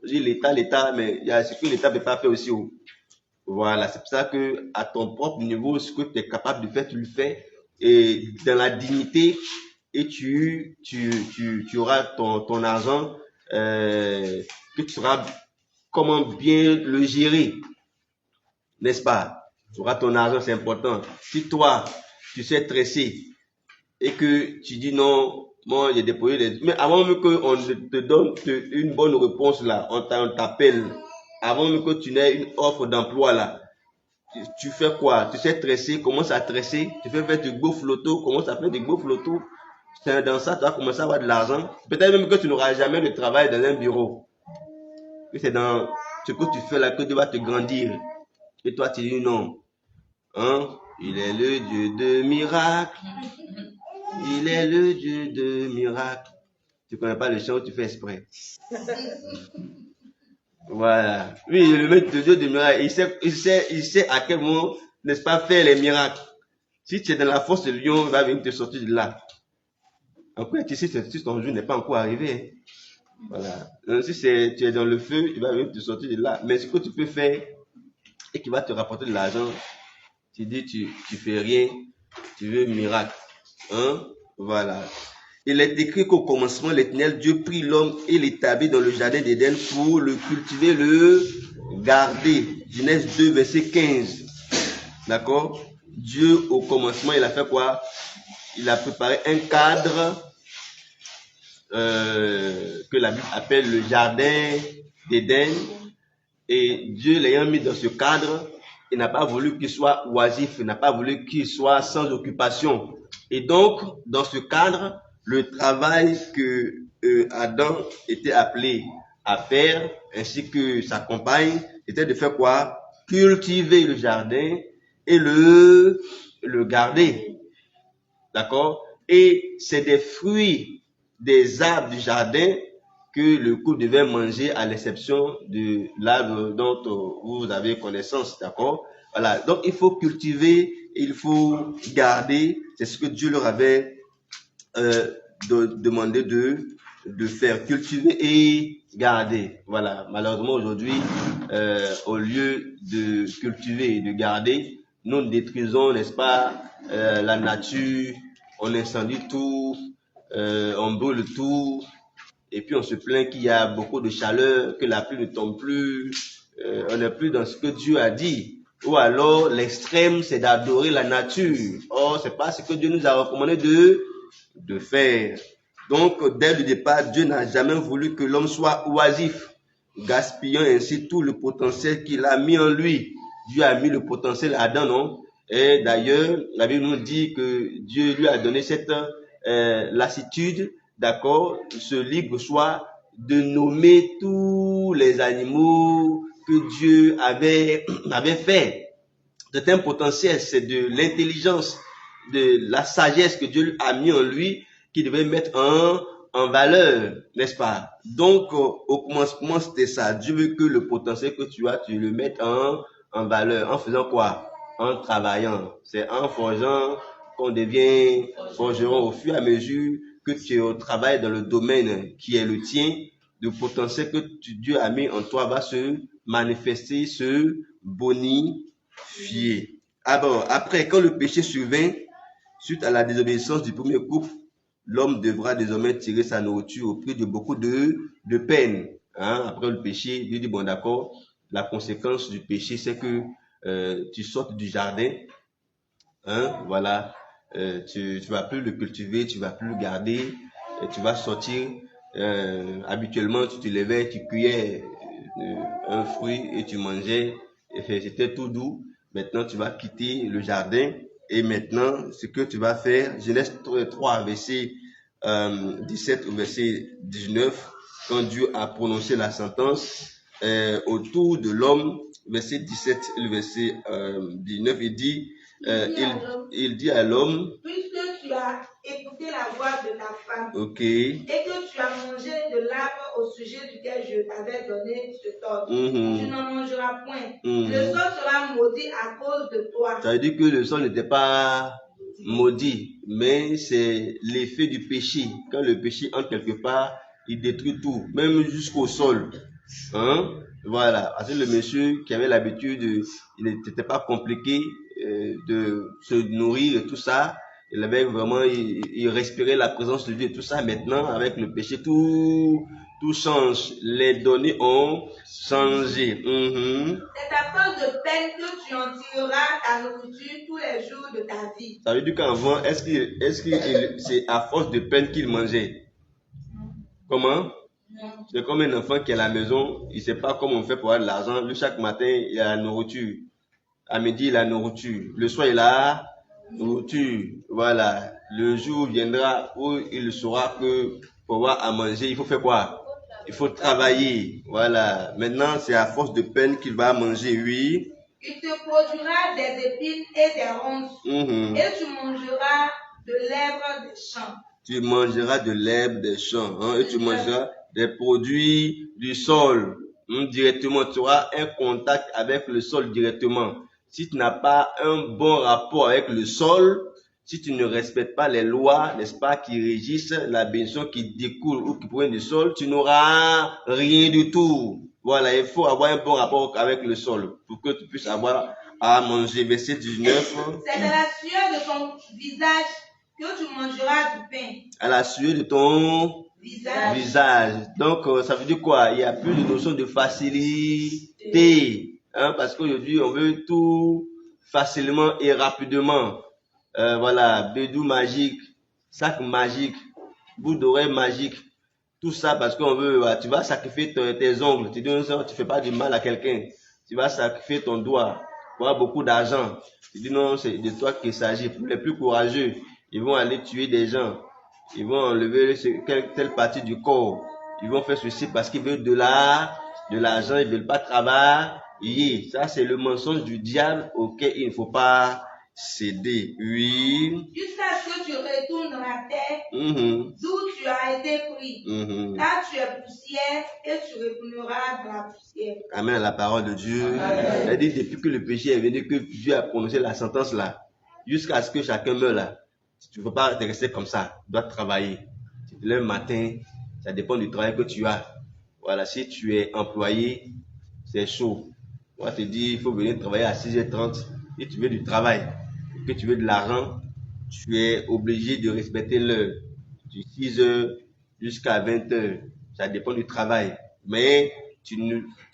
[SPEAKER 2] l'État, mais il y a ce que l'État ne peut pas faire aussi. Voilà, c'est pour ça que à ton propre niveau, ce que tu es capable de faire, tu le fais. Et dans la dignité, et tu auras ton argent, que tu sauras comment bien le gérer. N'est-ce pas? Tu auras ton argent, c'est important. Si toi, tu sais tresser et que tu dis non, moi j'ai déposé des... Mais avant même qu'on te donne une bonne réponse là, on t'appelle, avant même que tu n'aies une offre d'emploi là, tu fais quoi? Tu sais tresser, commence à tresser, tu fais faire du beau flotto, commence à faire du beau flotto. C'est dans ça, tu vas commencer à avoir de l'argent. Peut-être même que tu n'auras jamais de travail dans un bureau. C'est dans ce que tu fais là que Dieu va te grandir. Et toi, tu dis non. Hein? Il est le Dieu de miracles. Il est le Dieu de miracles. Tu ne connais pas le chant, tu fais exprès. Voilà. Oui, le Dieu de miracles, il sait à quel moment, n'est-ce pas, faire les miracles. Si tu es dans la force de lion, il va venir te sortir de là. Encore, si ton jour n'est pas encore arrivé. Voilà. Donc, si tu es dans le feu, il va venir te sortir de là. Mais ce que tu peux faire et qui va te rapporter de l'argent, tu dis, tu fais rien, tu veux un miracle. Hein? Voilà. Il est écrit qu'au commencement, l'Éternel Dieu prit l'homme et l'établit dans le jardin d'Éden pour le cultiver, le garder. Genèse 2, verset 15. D'accord? Dieu, au commencement, il a fait quoi? Il a préparé un cadre que la Bible appelle le jardin d'Éden. Et Dieu l'ayant mis dans ce cadre, il n'a pas voulu qu'il soit oisif, il n'a pas voulu qu'il soit sans occupation. Et donc, dans ce cadre, le travail que Adam était appelé à faire, ainsi que sa compagne, était de faire quoi? cultiver le jardin et le garder. D'accord? Et c'est des fruits des arbres du jardin que le couple devait manger à l'exception de l'arbre dont vous avez connaissance. D'accord? Voilà. Donc, il faut cultiver, il faut garder. C'est ce que Dieu leur avait demandé de faire. Cultiver et garder. Voilà. Malheureusement, aujourd'hui, au lieu de cultiver et de garder, nous détruisons, n'est-ce pas, la nature, on incendie tout, on brûle tout, et puis on se plaint qu'il y a beaucoup de chaleur, que la pluie ne tombe plus, on n'est plus dans ce que Dieu a dit. Ou alors l'extrême, c'est d'adorer la nature. Or, c'est pas ce que Dieu nous a recommandé de faire. Donc, dès le départ, Dieu n'a jamais voulu que l'homme soit oisif, gaspillant ainsi tout le potentiel qu'il a mis en lui. Dieu a mis le potentiel à Adam, non? Et d'ailleurs, la Bible nous dit que Dieu lui a donné cette lassitude, d'accord, ce libre choix de nommer tous les animaux que Dieu avait fait. C'est un potentiel, c'est de l'intelligence, de la sagesse que Dieu a mis en lui, qui devait mettre en valeur, n'est-ce pas? Donc, au commencement, c'était ça. Dieu veut que le potentiel que tu as, tu le mettes en valeur. En faisant quoi? En travaillant. C'est en forgeant qu'on devient forgeron au fur et à mesure que tu travailles dans le domaine qui est le tien. Le potentiel que Dieu a mis en toi va se manifester, se bonifier. Alors, après, quand le péché survint, suite à la désobéissance du premier couple, l'homme devra désormais tirer sa nourriture au prix de beaucoup de peine. Hein? Après le péché, Dieu dit, bon d'accord, la conséquence du péché, c'est que tu sortes du jardin, hein? Voilà, tu vas plus le cultiver, tu vas plus le garder, tu vas sortir. Habituellement, tu te levais, tu cueillais un fruit et tu mangeais, et c'était tout doux. Maintenant, tu vas quitter le jardin. Et maintenant, ce que tu vas faire, Genèse 3, verset 17 au verset 19, quand Dieu a prononcé la sentence autour de l'homme, verset 17 et le verset 19, il dit, il dit à l'homme,
[SPEAKER 3] puisque tu as écouté la voix de ta femme,
[SPEAKER 2] ok,
[SPEAKER 3] et que tu as mangé de l'arbre au sujet duquel je t'avais donné cet ordre, tu n'en mangeras point. Le sol sera maudit à cause de toi.
[SPEAKER 2] Ça veut dire que le sol n'était pas maudit, mais c'est l'effet du péché. Quand le péché entre quelque part, il détruit tout, même jusqu'au sol. Hein? Voilà. Parce que le monsieur qui avait l'habitude, il n'était pas compliqué de se nourrir et tout ça. Il avait vraiment, il respirait la présence de Dieu et tout ça. Maintenant, avec le péché, tout change. Les données ont changé.
[SPEAKER 3] C'est à cause de peine que tu en tireras ta nourriture tous les jours de ta vie.
[SPEAKER 2] Ça veut dire qu'avant, est-ce que c'est à force de peine qu'il mangeait? Comment? C'est comme un enfant qui est à la maison, il ne sait pas comment on fait pour avoir de l'argent. Lui, chaque matin, il a la nourriture. À midi, il a la nourriture. Le soir, il a la nourriture. Voilà. Le jour viendra où il saura que pour avoir à manger, il faut faire quoi? Il faut travailler. Voilà. Maintenant, c'est à force de peine qu'il va manger, oui.
[SPEAKER 3] Il te produira des épines et des ronces. Et tu mangeras de l'herbe des champs.
[SPEAKER 2] Tu mangeras de l'herbe des champs. Hein, et tu mangeras des produits du sol. Directement, tu auras un contact avec le sol directement. Si tu n'as pas un bon rapport avec le sol, si tu ne respectes pas les lois, n'est-ce pas, qui régissent la bénédiction qui découle ou qui provient du sol, tu n'auras rien du tout. Voilà, il faut avoir un bon rapport avec le sol pour que tu puisses avoir à manger. Verset 19.
[SPEAKER 3] C'est à la sueur de ton visage que tu mangeras du pain.
[SPEAKER 2] À la sueur de ton visage. Donc, ça veut dire quoi? Il y a plus de notion de facilité. Hein, parce qu'aujourd'hui, on veut tout facilement et rapidement. Voilà, bédou magique, sac magique, bout d'oreille magique. Tout ça parce qu'on veut, tu vas sacrifier tes ongles. Tu dis, non, tu fais pas du mal à quelqu'un. Tu vas sacrifier ton doigt pour avoir beaucoup d'argent. Tu dis, non, c'est de toi qu'il s'agit. Pour les plus courageux, ils vont aller tuer des gens. Ils vont enlever telle partie du corps. Ils vont faire ceci parce qu'ils veulent de l'argent. Ils veulent pas Oui, ça c'est le mensonge du diable auquel il ne faut pas céder. Oui.
[SPEAKER 3] Jusqu'à ce que tu retournes dans la terre d'où tu as été pris. Car tu es poussière et tu retourneras dans la poussière.
[SPEAKER 2] Amen à la parole de Dieu. Elle dit depuis que le péché est venu, que Dieu a prononcé la sentence là, jusqu'à ce que chacun meure là. Tu ne peux pas te rester comme ça. Tu dois travailler. Tu te lèves le matin, ça dépend du travail que tu as. Voilà, si tu es employé, c'est chaud. On va te dire, il faut venir travailler à 6h30 et tu veux du travail, et que tu veux de l'argent, tu es obligé de respecter l'heure. De 6h jusqu'à 20h. Ça dépend du travail. Mais tu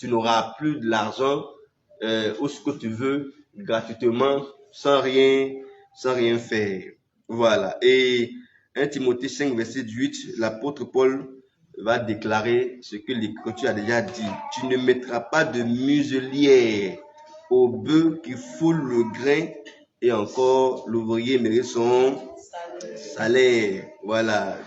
[SPEAKER 2] n'auras plus de l'argent ou ce que tu veux gratuitement sans rien faire. Voilà. Et 1 Timothée 5, verset 8, l'apôtre Paul va déclarer ce que l'Écriture a déjà dit. Tu ne mettras pas de muselière au bœuf qui foule le grain, et encore l'ouvrier mérite son salaire. Voilà.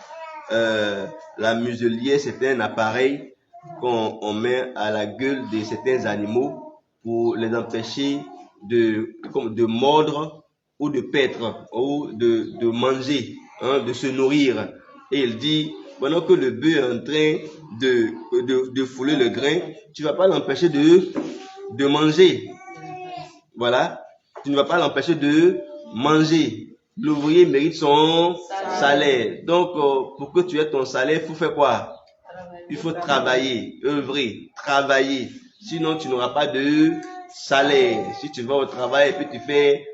[SPEAKER 2] La muselière, c'est un appareil qu'on met à la gueule de certains animaux pour les empêcher de mordre ou de paître ou de manger, de se nourrir. Et il dit, pendant que le bœuf est en train de fouler le grain, tu ne vas pas l'empêcher de manger. Voilà. Tu ne vas pas l'empêcher de manger. L'ouvrier mérite son salaire. Donc, pour que tu aies ton salaire, il faut faire quoi? Il faut travailler, œuvrer, travailler. Sinon, tu n'auras pas de salaire. Si tu vas au travail et puis tu fais,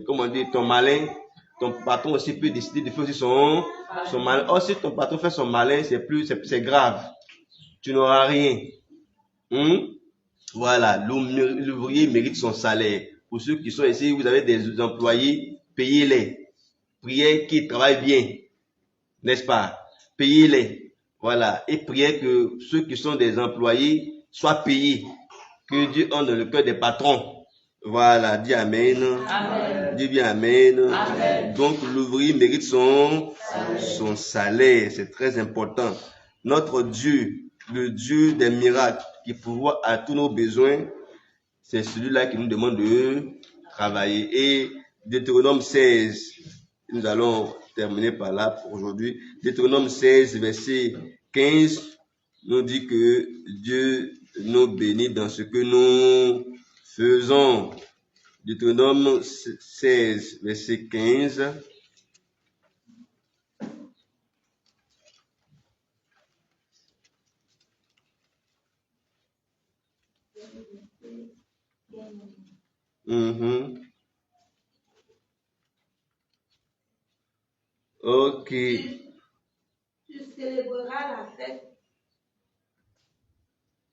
[SPEAKER 2] ton malin, ton patron aussi peut décider de faire aussi son malin. Or, si ton patron fait son malin, c'est grave. Tu n'auras rien. Voilà, l'ouvrier mérite son salaire. Pour ceux qui sont ici, vous avez des employés, payez-les. Priez qu'ils travaillent bien, n'est-ce pas? Payez-les. Voilà. Et priez que ceux qui sont des employés soient payés. Que Dieu entre dans le cœur des patrons. Voilà. Dis Amen. Amen. Dis bien Amen. Amen. Donc l'ouvrier mérite son salaire. C'est très important. Notre Dieu, le Dieu des miracles, qui pourvoit à tous nos besoins, c'est celui-là qui nous demande de travailler. Et Deutéronome 16, nous allons terminer par là pour aujourd'hui. Deutéronome 16, verset 15, nous dit que Dieu nous bénit dans ce que nous faisons. Deutéronome 16, verset 15. Ok.
[SPEAKER 3] Tu célébreras la fête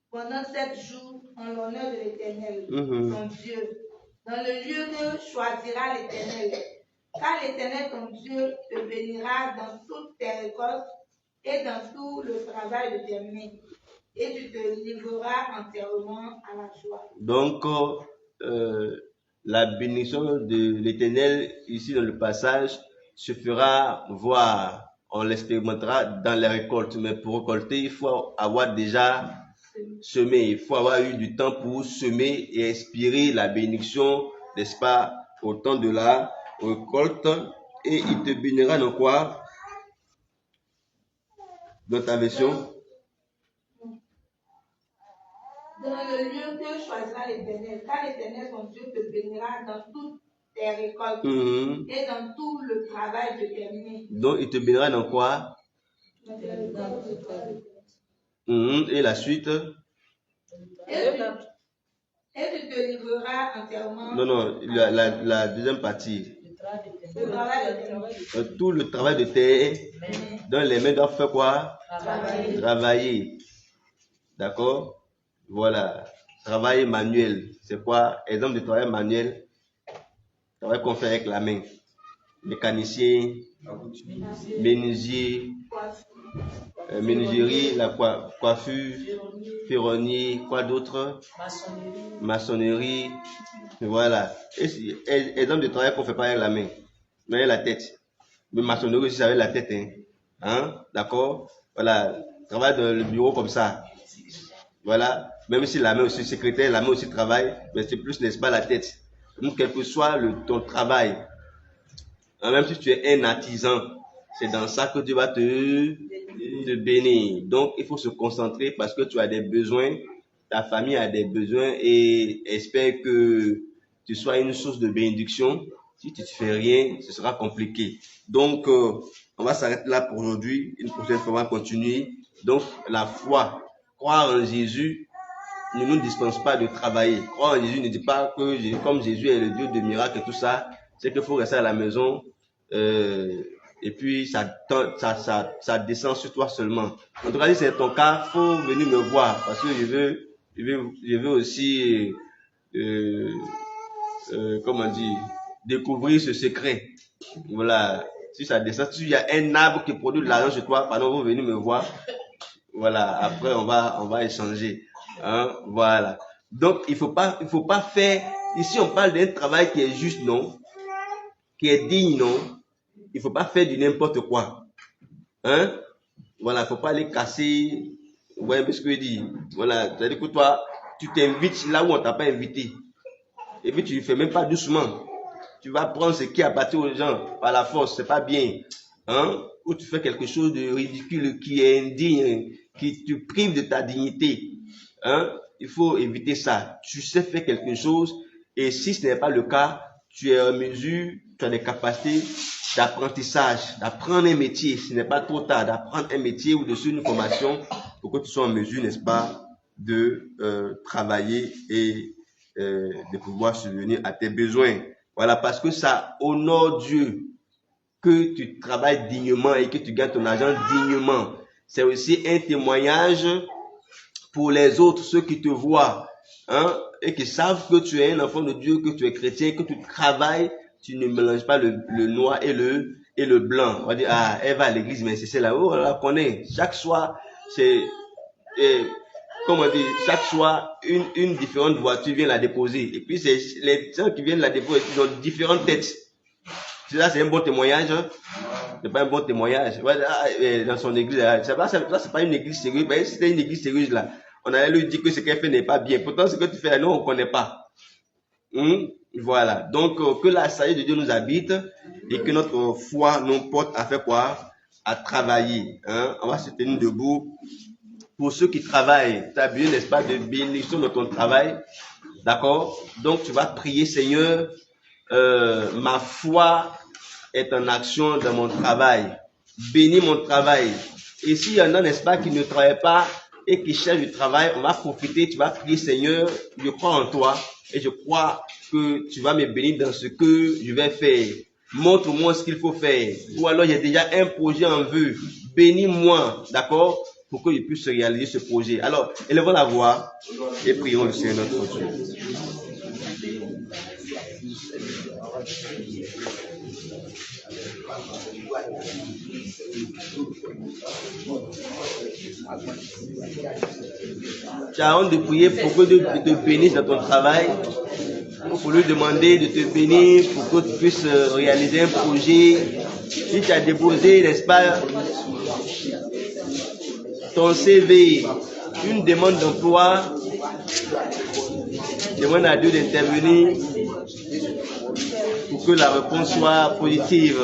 [SPEAKER 3] pendant 7 jours en l'honneur de l'Éternel, ton Dieu, dans le lieu que choisira l'Éternel. Car l'Éternel, ton Dieu, te bénira dans toutes tes récoltes et dans tout le travail de tes mains, et tu te livreras entièrement à la joie.
[SPEAKER 2] Donc, la bénédiction de l'Éternel, ici dans le passage, se fera voir. On l'expérimentera dans les récoltes. Mais pour récolter, il faut avoir déjà semé. Il faut avoir eu du temps pour semer et inspirer la bénédiction, n'est-ce pas, au temps de la récolte. Et il te bénira dans quoi? Dans ta version?
[SPEAKER 3] Dans le lieu que choisira l'Éternel, car l'Éternel, ton Dieu, te bénira dans toutes tes récoltes et dans tout le travail de tes mains.
[SPEAKER 2] Donc, il te bénira dans quoi? Et la suite?
[SPEAKER 3] Et tu te livreras entièrement.
[SPEAKER 2] Non, la deuxième partie. Tout le travail de tes dans les mains doivent faire quoi? Travailler. D'accord? Voilà. Travail manuel. C'est quoi? Exemple de travail manuel. Travail qu'on fait avec la main. Mécanicien, menuisier, menuiserie, la coiffure, ferronnier, quoi d'autre? Maçonnerie. Voilà. Exemple de travail qu'on fait pas avec la main, mais avec la tête. Mais maçonnerie aussi, c'est avec la tête. D'accord? Voilà. Travail dans le bureau comme ça. Voilà. même si la main aussi secrétaire, la main aussi travaille, mais c'est plus, n'est-ce pas, la tête. Donc, quel que soit ton travail, même si tu es un artisan, c'est dans ça que Dieu va te bénir. Donc, il faut se concentrer parce que tu as des besoins, ta famille a des besoins et espère que tu sois une source de bénédiction. Si tu ne fais rien, ce sera compliqué. Donc, on va s'arrêter là pour aujourd'hui. Une prochaine fois, on va continuer. Donc, la foi, croire en Jésus, ne nous dispense pas de travailler. Croire en Jésus ne dit pas que comme Jésus est le Dieu de miracles et tout ça, c'est qu'il faut rester à la maison et puis ça descend sur toi seulement. En tout cas, si c'est ton cas, il faut venir me voir parce que je veux aussi, comment dire, découvrir ce secret. Voilà. Si ça descend, si il y a un arbre qui produit de l'argent chez toi, pardon, vous venez me voir. Voilà. Après, on va échanger. Hein? Voilà. Donc, il faut pas faire. Ici, on parle d'un travail qui est juste, non? Qui est digne, non? Il faut pas faire du n'importe quoi. Hein? Voilà. Faut pas aller casser. Vous voyez ce que je dis? Voilà. C'est-à-dire que toi, tu t'invites là où on t'a pas invité. Et puis, tu ne fais même pas doucement. Tu vas prendre ce qui appartient aux gens par la force. C'est pas bien. Hein? Ou tu fais quelque chose de ridicule qui est indigne, qui te prive de ta dignité. Hein? Il faut éviter ça. Tu sais faire quelque chose et si ce n'est pas le cas, tu es en mesure, tu as des capacités d'apprentissage, d'apprendre un métier. Ce n'est pas trop tard d'apprendre un métier ou de suivre une formation pour que tu sois en mesure, n'est-ce pas, de travailler et de pouvoir subvenir à tes besoins. Voilà, parce que ça honore Dieu que tu travailles dignement et que tu gagnes ton argent dignement. C'est aussi un témoignage pour les autres, ceux qui te voient, hein, et qui savent que tu es un enfant de Dieu, que tu es chrétien, que tu travailles, tu ne mélanges pas le noir et le blanc. On va dire, ah, elle va à l'église, mais c'est celle-là, oh, on la connaît. Chaque soir, c'est, comment dire, chaque soir, une différente voiture vient la déposer. Et puis, c'est les gens qui viennent la déposer, ils ont différentes têtes. Ça, c'est un bon témoignage, hein? C'est pas un bon témoignage. Dans son église, c'est pas une église sérieuse. Mais si c'était une église sérieuse, là, on allait lui dire que ce qu'elle fait n'est pas bien. Pourtant, ce que tu fais, nous, on ne connaît pas. Voilà. Donc, que la sagesse de Dieu nous habite et que notre foi nous porte à faire quoi? À travailler. Hein? On va se tenir debout. Pour ceux qui travaillent, tu as besoin, n'est-ce pas, de bénédiction de ton travail. D'accord? Donc, tu vas prier, Seigneur, ma foi est en action dans mon travail. Bénis mon travail. Et s'il y en a, n'est-ce pas, qui ne travaillent pas et qui cherchent du travail, on va profiter, tu vas prier, Seigneur, je crois en toi et je crois que tu vas me bénir dans ce que je vais faire. Montre-moi ce qu'il faut faire. Ou alors, j'ai déjà un projet en vue. Bénis-moi, d'accord, pour que je puisse réaliser ce projet. Alors, élevons la voix et prions le Seigneur notre Dieu. Tu as honte de prier pour que Dieu te bénisse dans ton travail, pour lui demander de te bénir, pour que tu puisses réaliser un projet. Si tu as déposé, n'est-ce pas, ton CV, une demande d'emploi, demande à Dieu d'intervenir pour que la réponse soit positive.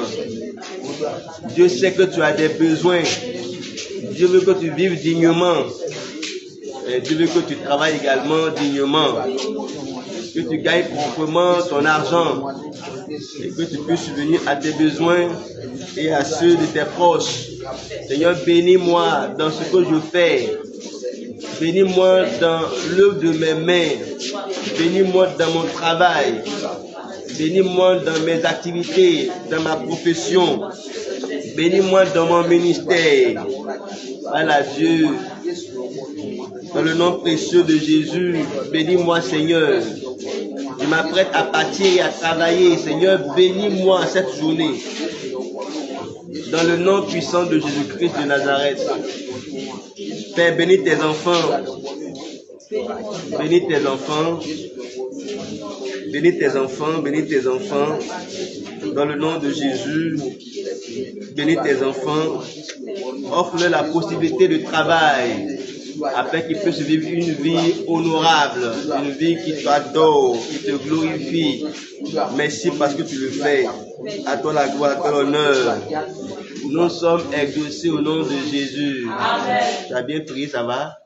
[SPEAKER 2] Dieu sait que tu as des besoins. Dieu veut que tu vives dignement. Et Dieu veut que tu travailles également dignement. Que tu gagnes proprement ton argent. Et que tu puisses subvenir à tes besoins et à ceux de tes proches. Seigneur, bénis-moi dans ce que je fais. Bénis-moi dans l'œuvre de mes mains. Bénis-moi dans mon travail. Bénis-moi dans mes activités, dans ma profession. Bénis-moi dans mon ministère. Voilà Dieu. Dans le nom précieux de Jésus, bénis-moi Seigneur. Je m'apprête à partir et à travailler. Seigneur, bénis-moi cette journée. Dans le nom puissant de Jésus-Christ de Nazareth. Père, bénis tes enfants. Bénis tes enfants. Bénis tes enfants. Bénis tes enfants. Dans le nom de Jésus. Bénis tes enfants. Offre-leur la possibilité de travail. afin qu'ils puissent vivre une vie honorable, une vie qui t'adore, qui te glorifie. Merci parce que tu le fais. À toi la gloire, à toi l'honneur. Nous sommes exaucés au nom de Jésus. Amen. Tu as bien prié, ça va?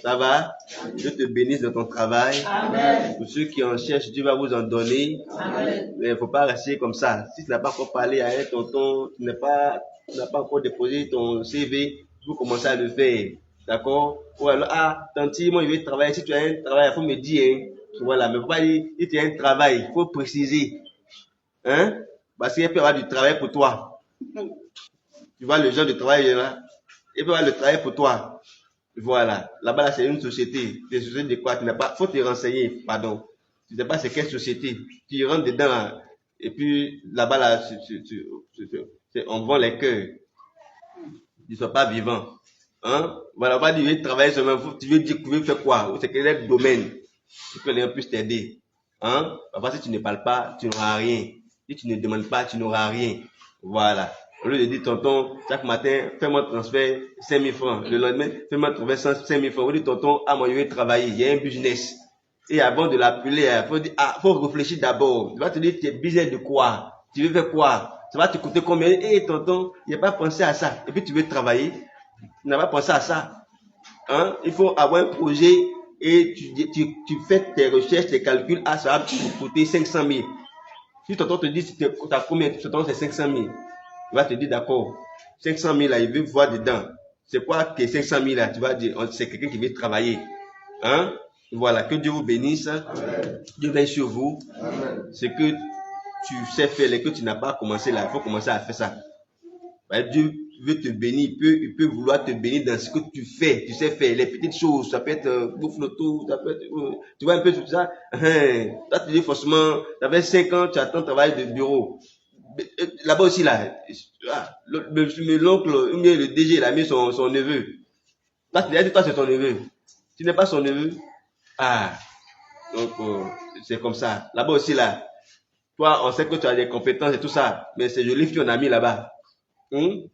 [SPEAKER 2] Ça va? Dieu te bénisse dans ton travail. Amen. Pour ceux qui en cherchent, Dieu va vous en donner. Amen. Mais il ne faut pas rester comme ça. Si tu n'as pas encore parlé à un tonton, tu n'as pas encore déposé ton CV, vous commencez à le faire. D'accord? Ou alors, tanti, moi je vais travailler. Si tu as un travail, il faut me dire. Hein? Voilà, mais il ne faut pas dire, si tu as un travail, il faut préciser. Hein? Parce qu'il peut y avoir du travail pour toi. Tu vois le genre de travail là? Il peut y avoir le travail pour toi. Voilà. Là-bas, là, c'est une société. Des sociétés de quoi? Tu n'as pas, faut te renseigner, pardon. Tu ne sais pas c'est quelle société. Tu rentres dedans là. Et puis, là-bas, là, on vend les cœurs. Ils ne sont pas vivants. Hein? Voilà, on va dire, tu veux travailler seulement, tu veux découvrir, faire quoi? C'est quel domaine? Pour que les gens puissent t'aider. Hein? Parce que si tu ne parles pas, tu n'auras rien. Si tu ne demandes pas, tu n'auras rien. Voilà. Au lieu de dire, tonton, chaque matin, fais-moi transfert 5 000 francs. Le lendemain, fais-moi transfert 5 000 francs. On dit, tonton, moi, je vais travailler. Il y a un business. Et avant de l'appeler, faut réfléchir d'abord. Tu vas te dire, tu es business de quoi? Tu veux faire quoi? Ça va te coûter combien? Tonton, il n'y a pas pensé à ça. Et puis, tu veux travailler. Tu n'as pas pensé à ça. Hein? Il faut avoir un projet et tu fais tes recherches, tes calculs. Ça va te coûter 500 000. Si tonton te dit, tu as combien? Tonton, c'est 500 000. Il va te dire, d'accord, 500 000 là, il veut voir dedans. C'est quoi tes 500 000 là? Tu vas dire, c'est quelqu'un qui veut travailler. Hein? Voilà, que Dieu vous bénisse. Amen. Dieu veille sur vous. Ce que tu sais faire et que tu n'as pas commencé là, il faut commencer à faire ça. Dieu veut te bénir, il peut vouloir te bénir dans ce que tu fais. Tu sais faire les petites choses, ça peut être bouffe l'auto, ça peut être, tu vois un peu tout ça. Toi, tu dis forcément, tu avais 5 ans, tu attends travail de bureau. Là-bas aussi, là, l'oncle, le DG, il a mis son neveu. Là, tu as dit, toi, c'est ton neveu. Tu n'es pas son neveu. Donc, c'est comme ça. Là-bas aussi, là, toi, on sait que tu as des compétences et tout ça, mais c'est joli que tu en as mis là-bas.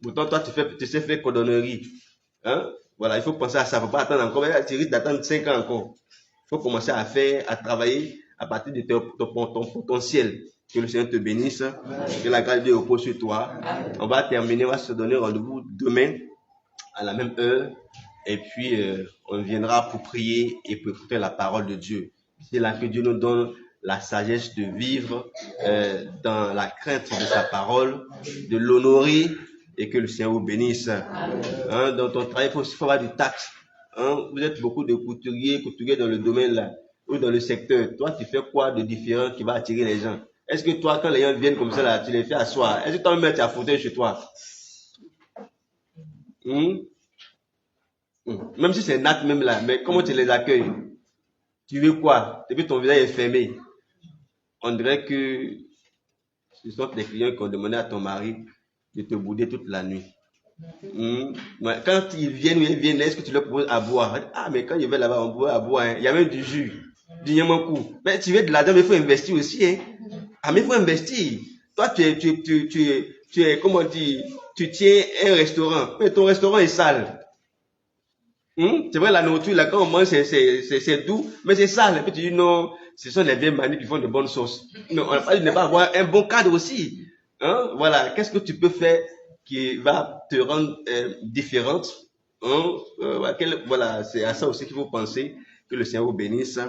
[SPEAKER 2] Pourtant, toi, tu sais faire cordonnerie. Hein? Voilà, il faut penser à ça. Il ne faut pas attendre encore. Tu risques d'attendre 5 ans encore. Il faut commencer à faire, à travailler à partir de ton potentiel. Que le Seigneur te bénisse. Amen. Que la grâce de Dieu repose sur toi. Amen. On va terminer, on va se donner rendez-vous demain à la même heure. Et puis, on viendra pour prier et pour écouter la parole de Dieu. C'est là que Dieu nous donne la sagesse de vivre dans la crainte de sa parole, de l'honorer et que le Seigneur vous bénisse. Hein, dans ton travail, il faut avoir du tact. Hein, vous êtes beaucoup de couturiers dans le domaine là, ou dans le secteur. Toi, tu fais quoi de différent qui va attirer les gens? Est-ce que toi, quand les gens viennent comme ça, là, tu les fais asseoir? Est-ce que toi-même, tu as fauteuil chez toi? Même si c'est nat même là, mais comment tu les accueilles? Tu veux quoi? Depuis ton visage est fermé. On dirait que ce sont les clients qui ont demandé à ton mari de te bouder toute la nuit. Quand ils viennent, est-ce que tu leur proposes à boire? Mais quand ils viennent là-bas, on boit à boire. Hein. Il y a même du jus, du yamakou. Mais tu veux de l'argent, mais il faut investir aussi. Hein. Mais il faut investir. Toi, tu es, comment dire, tu tiens un restaurant, mais ton restaurant est sale. C'est vrai, la nourriture, là, quand on mange, c'est doux, mais c'est sale. Et puis tu dis, non, ce sont les vieilles manies qui font de bonnes sauces. Mais on n'a pas dit de ne pas avoir un bon cadre aussi. Hein? Voilà, qu'est-ce que tu peux faire qui va te rendre différente? Voilà, c'est à ça aussi qu'il faut penser. Que le Seigneur vous bénisse,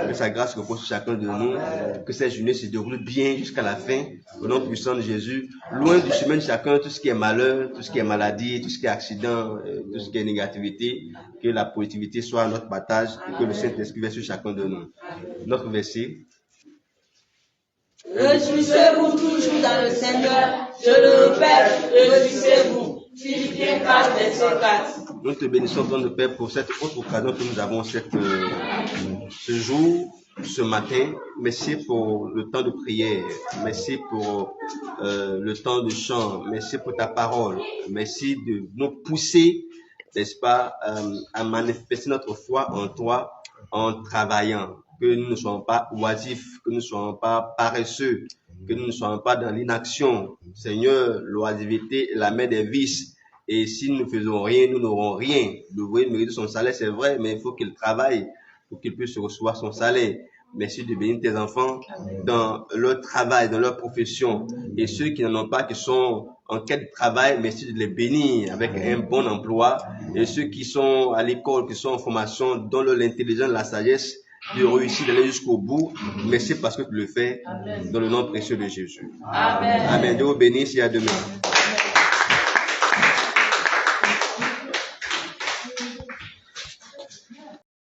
[SPEAKER 2] que sa grâce repose sur chacun de nous, que cette journée se déroule bien jusqu'à la fin, au nom puissant de Jésus, loin du chemin de chacun, tout ce qui est malheur, tout ce qui est maladie, tout ce qui est accident, tout ce qui est négativité, que la positivité soit notre partage et que le Saint-Esprit vienne sur chacun de nous. Notre verset.
[SPEAKER 4] Réjouissez-vous toujours dans le Seigneur, je le répète, réjouissez-vous. Philippiens 4, verset 4.
[SPEAKER 2] Nous te bénissons, ton Père, pour cette autre occasion que nous avons ce jour, ce matin. Merci pour le temps de prière. Merci pour le temps de chant. Merci pour ta parole. Merci de nous pousser, n'est-ce pas, à manifester notre foi en toi en travaillant. Que nous ne soyons pas oisifs, que nous ne soyons pas paresseux, que nous ne soyons pas dans l'inaction. Seigneur, l'oisiveté est la mère des vices. Et si nous ne faisons rien, nous n'aurons rien. L'ouvrier mérite son salaire, c'est vrai, mais il faut qu'il travaille pour qu'il puisse recevoir son salaire. Merci de bénir tes enfants dans leur travail, dans leur profession. Et ceux qui n'en ont pas, qui sont en quête de travail, merci de les bénir avec un bon emploi. Et ceux qui sont à l'école, qui sont en formation, dont l'intelligence, la sagesse, de réussir d'aller jusqu'au bout. Merci parce que tu le fais dans le nom précieux de Jésus. Amen. Amen. Dieu vous bénisse et à demain.